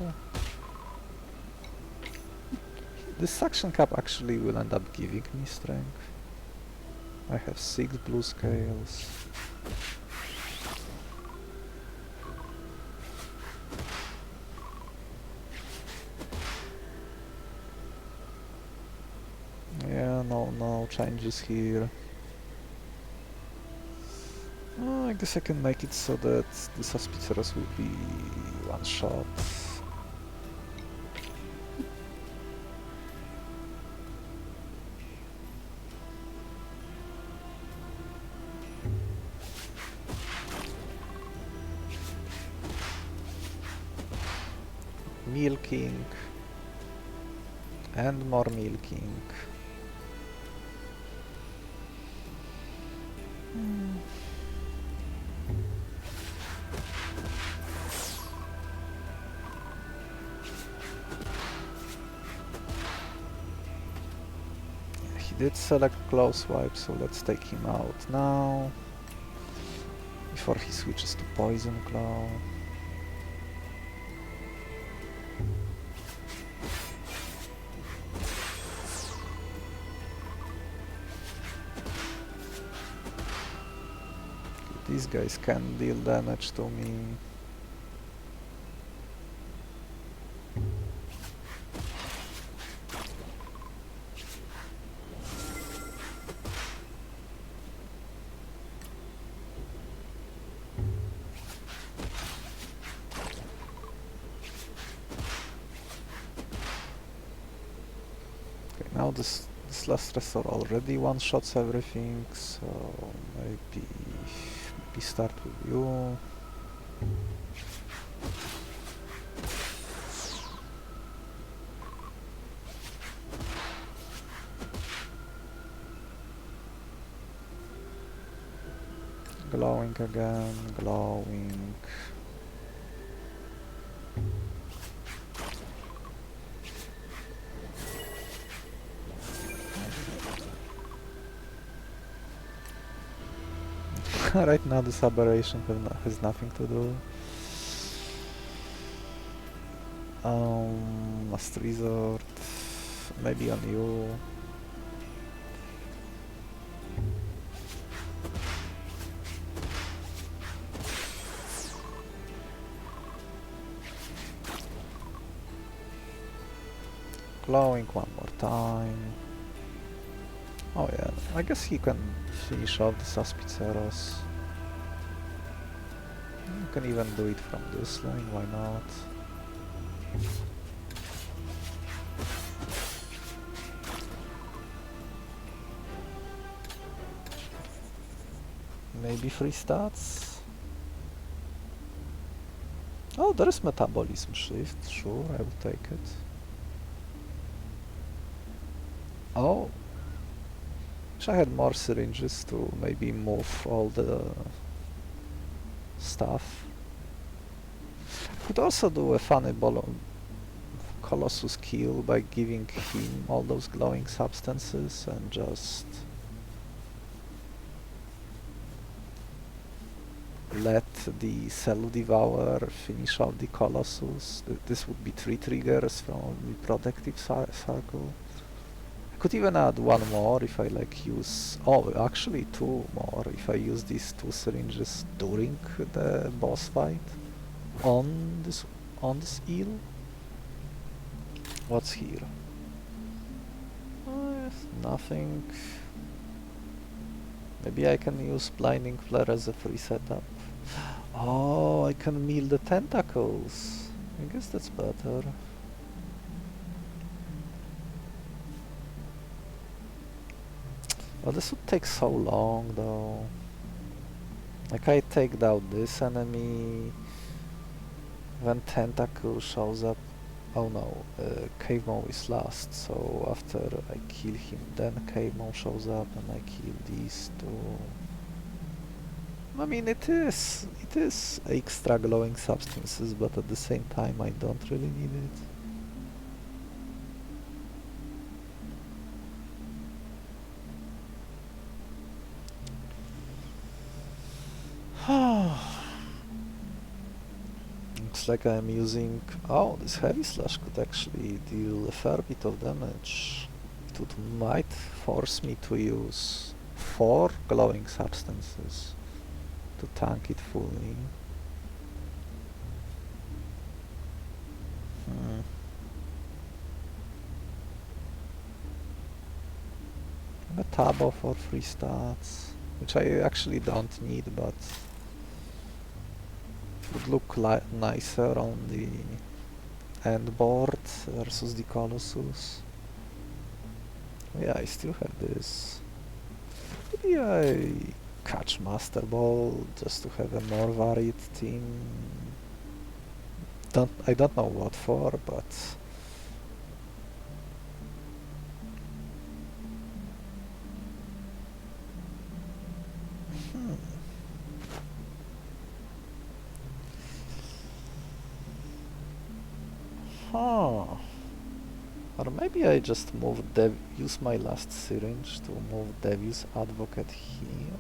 This suction cap actually will end up giving me strength. I have 6 blue scales. Yeah, no changes here. guess I can make it so that the Suspicious will be one shot. Milking. And more milking. He did select close wipe, so let's take him out now. Before he switches to Poison Claw. These guys can deal damage to me. Okay, now this last restore already one-shots everything, so maybe start with you. Glowing again, glowing. Right now this Aberration has nothing to do. Last resort, maybe on you. Glowing one more time. Oh yeah, I guess he can finish off the Suspicious. You can even do it from this line, why not? Maybe 3 stats? Oh, there is Metabolism Shift, sure, I will take it. Oh! Wish I had more syringes to maybe move all the stuff. Could also do a funny Colossus kill by giving him all those glowing substances and just let the Cell Devourer finish off the Colossus. This would be 3 triggers from the protective circle. I could even add one more if I use... oh, actually 2 more if I use these 2 syringes during the boss fight on this eel. What's here? Nothing. Maybe I can use Blinding Flare as a free setup. Oh, I can meal the tentacles. I guess that's better. Well, this would take so long though. I take down this enemy, then Tentacle shows up. Oh no, Cave Mo is last, so after I kill him, then Cave Mo shows up and I kill these 2. I mean, it is extra glowing substances, but at the same time I don't really need it. Looks like I'm using... oh, this Heavy Slash could actually deal a fair bit of damage. It might force me to use 4 glowing substances to tank it fully. A Tabo for 3 stats, which I actually don't need, but would look nicer on the end board versus the Colossus. Yeah, I still have this. Maybe I catch Master Ball just to have a more varied team. I don't know what for, but hmm. Huh. Or maybe I just use my last syringe to move Devil's Advocate here.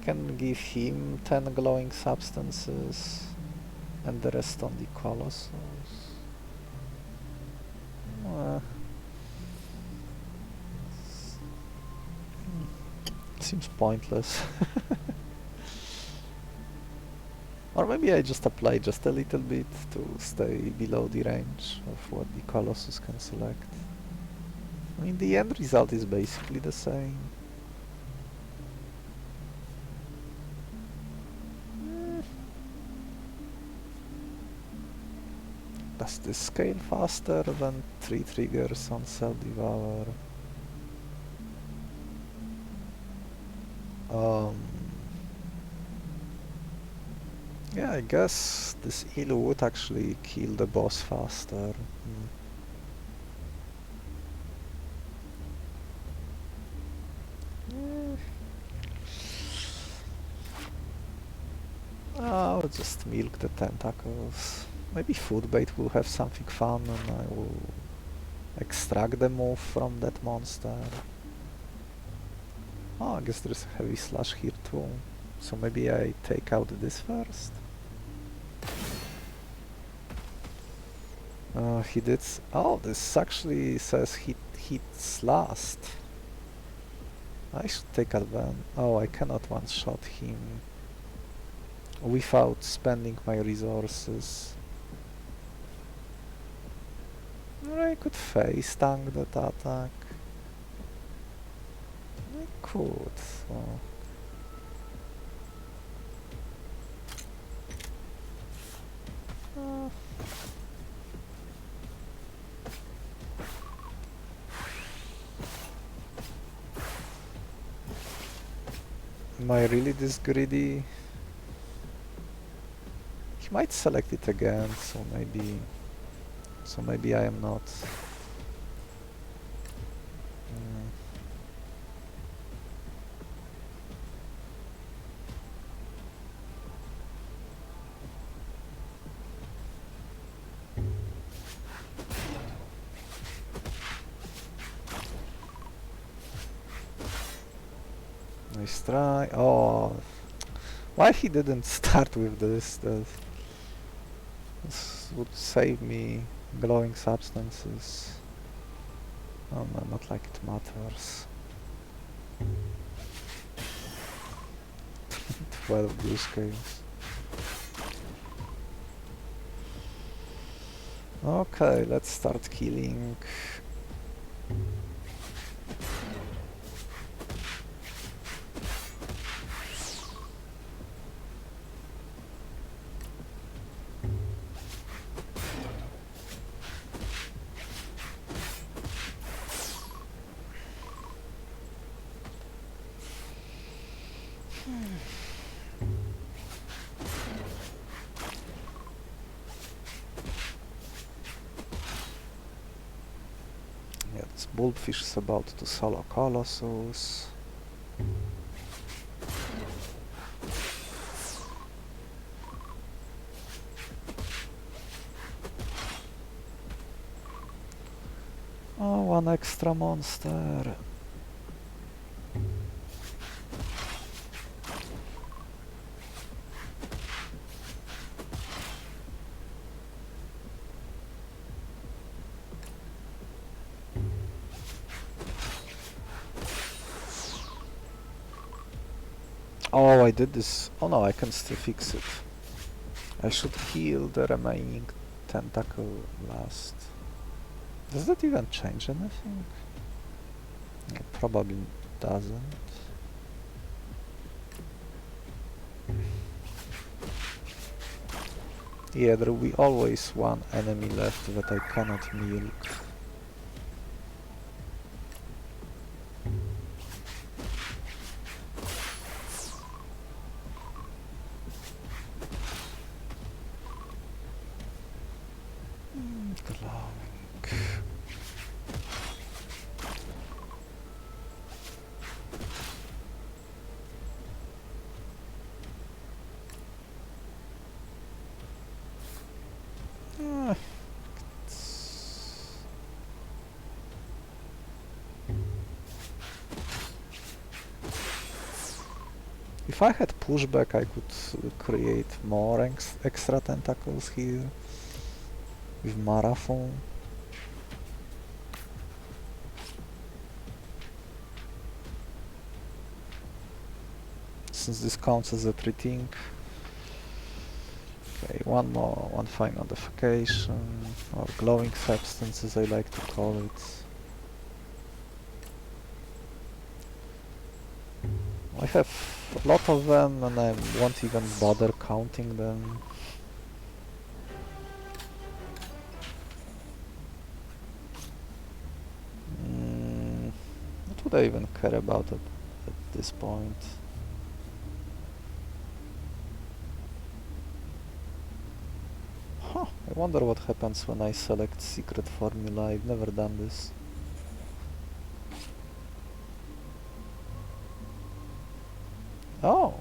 Can give him 10 glowing substances and the rest on the Colossus. Seems pointless. Or maybe I just apply just a little bit to stay below the range of what the Colossus can select. I mean, the end result is basically the same. Does this scale faster than 3 triggers on Cell Devour? Yeah, I guess this Elu would actually kill the boss faster. I'll just milk the tentacles. Maybe food bait will have something fun and I will extract the move from that monster. Oh, I guess there's a heavy slash here too. So maybe I take out this first. He did. Oh, this actually says he hits last. I should take advantage. Oh, I cannot one-shot him without spending my resources. Or I could face tank that attack. I could. Oh. Am I really this greedy? He might select it again, so maybe I am not. Nice try. Oh, why he didn't start with this? This would save me glowing substances. Oh no, not like it matters. 12 blue scales. Okay, let's start killing. Yeah, this Bulbfish is about to solo Colossus. Oh, one extra monster. Oh, I did this. Oh no, I can still fix it. I should heal the remaining tentacle last. Does that even change anything? It probably doesn't. Yeah, there will be always one enemy left that I cannot milk. Glowing. Ah, if I had pushback, I could create more extra tentacles here with Marathon. Since this counts as a treating. Okay, one more, one final defecation, or glowing substance as I like to call it. I have a lot of them and I won't even bother counting them. What would I even care about it at this point? Huh, I wonder what happens when I select secret formula. I've never done this. Oh!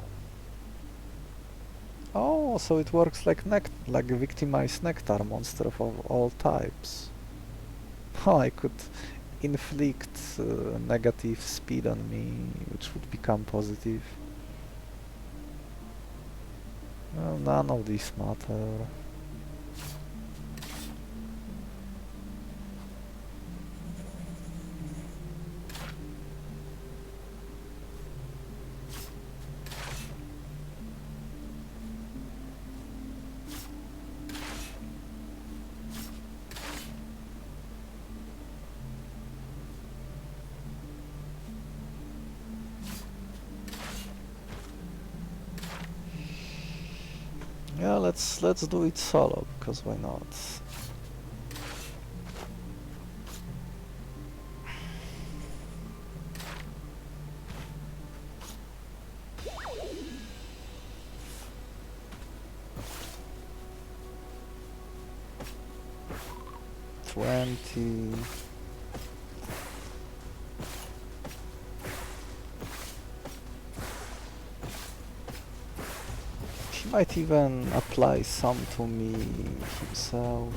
Oh, so it works like like a victimized nectar monster of all types. Oh, I could inflict negative speed on me, which would become positive. Well, none of these matter. Yeah, let's do it solo, because why not? $20. He might even apply some to me himself.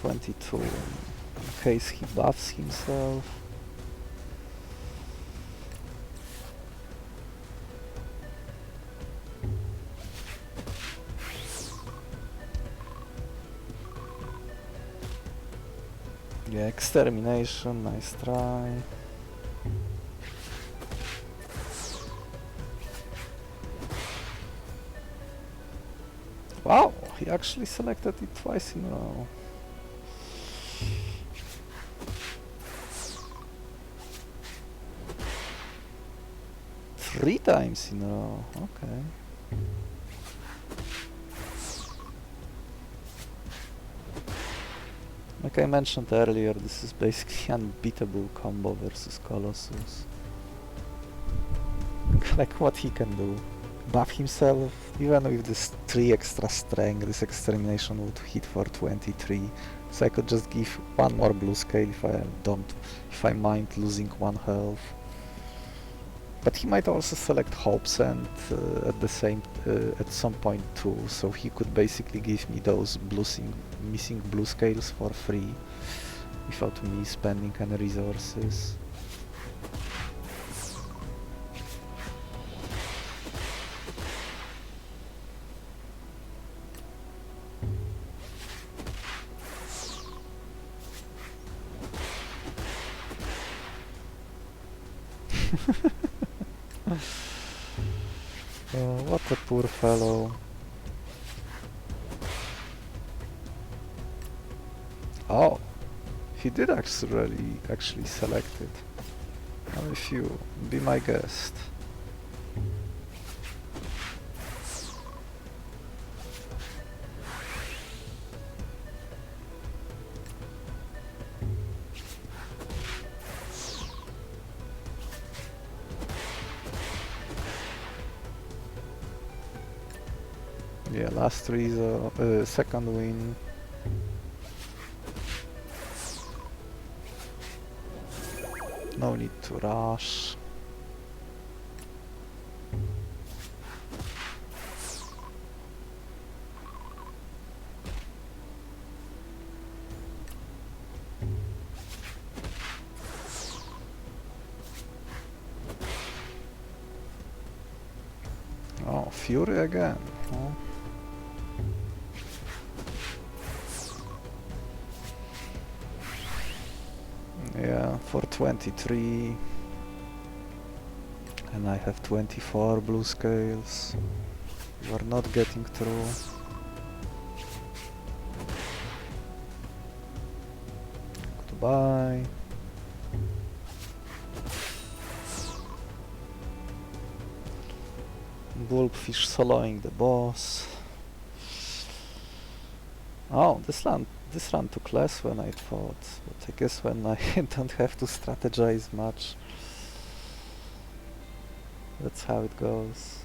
22. In case he buffs himself. Yeah, extermination, nice try. Wow, he actually selected it twice in a row. Three times in a row, okay. Like I mentioned earlier, this is basically unbeatable combo versus Colossus. Like what he can do. Buff himself, even with this 3 extra strength, this extermination would hit for 23. So I could just give one more blue scale if I mind losing 1 health. But he might also select Hopes and at some point too, so he could basically give me those missing blue scales for free without me spending any resources. What a poor fellow. Oh, he did actually select it. Now if you be my guest. Yeah, last second win. No need to rush. Oh, Fury again. Oh. Yeah, for 23. And I have 24 blue scales. You are not getting through. Goodbye. Bulbfish soloing the boss. Oh, this run took less than I thought, but I guess when I don't have to strategize much, that's how it goes.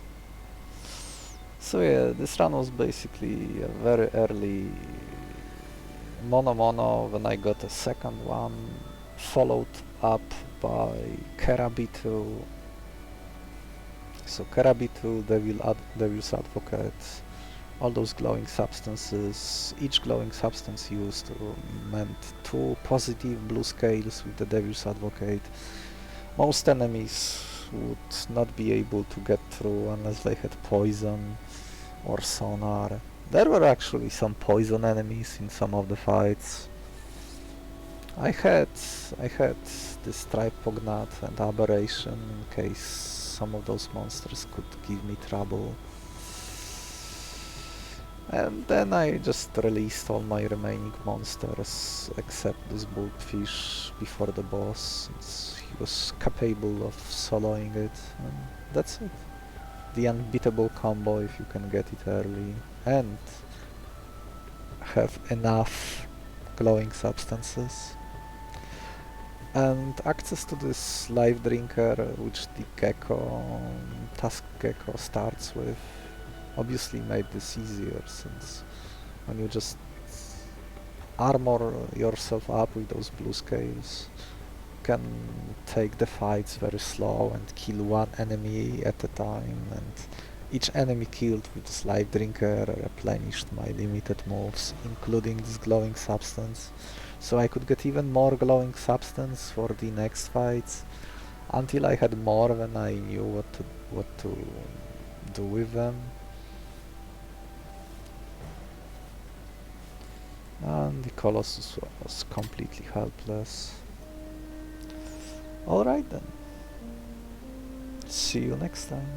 So yeah, this run was basically a very early Monomono, when I got a second one, followed up by Kerabettle. So Kerabettle, Devil's Advocate, all those glowing substances. Each glowing substance used meant 2 positive blue scales with the Devil's Advocate. Most enemies would not be able to get through unless they had poison or sonar. There were actually some poison enemies in some of the fights. I had this Tripognat and Aberration in case some of those monsters could give me trouble. And then I just released all my remaining monsters except this Bulbfish before the boss, since he was capable of soloing it, and that's it. The unbeatable combo if you can get it early and have enough glowing substances. And access to this life drinker, which the task gecko starts with, obviously made this easier, since when you just armor yourself up with those blue scales, you can take the fights very slow and kill one enemy at a time, and each enemy killed with this life drinker replenished my limited moves, including this glowing substance, so I could get even more glowing substance for the next fights, until I had more than I knew what to do with them. And the Colossus was completely helpless. Alright then. See you next time.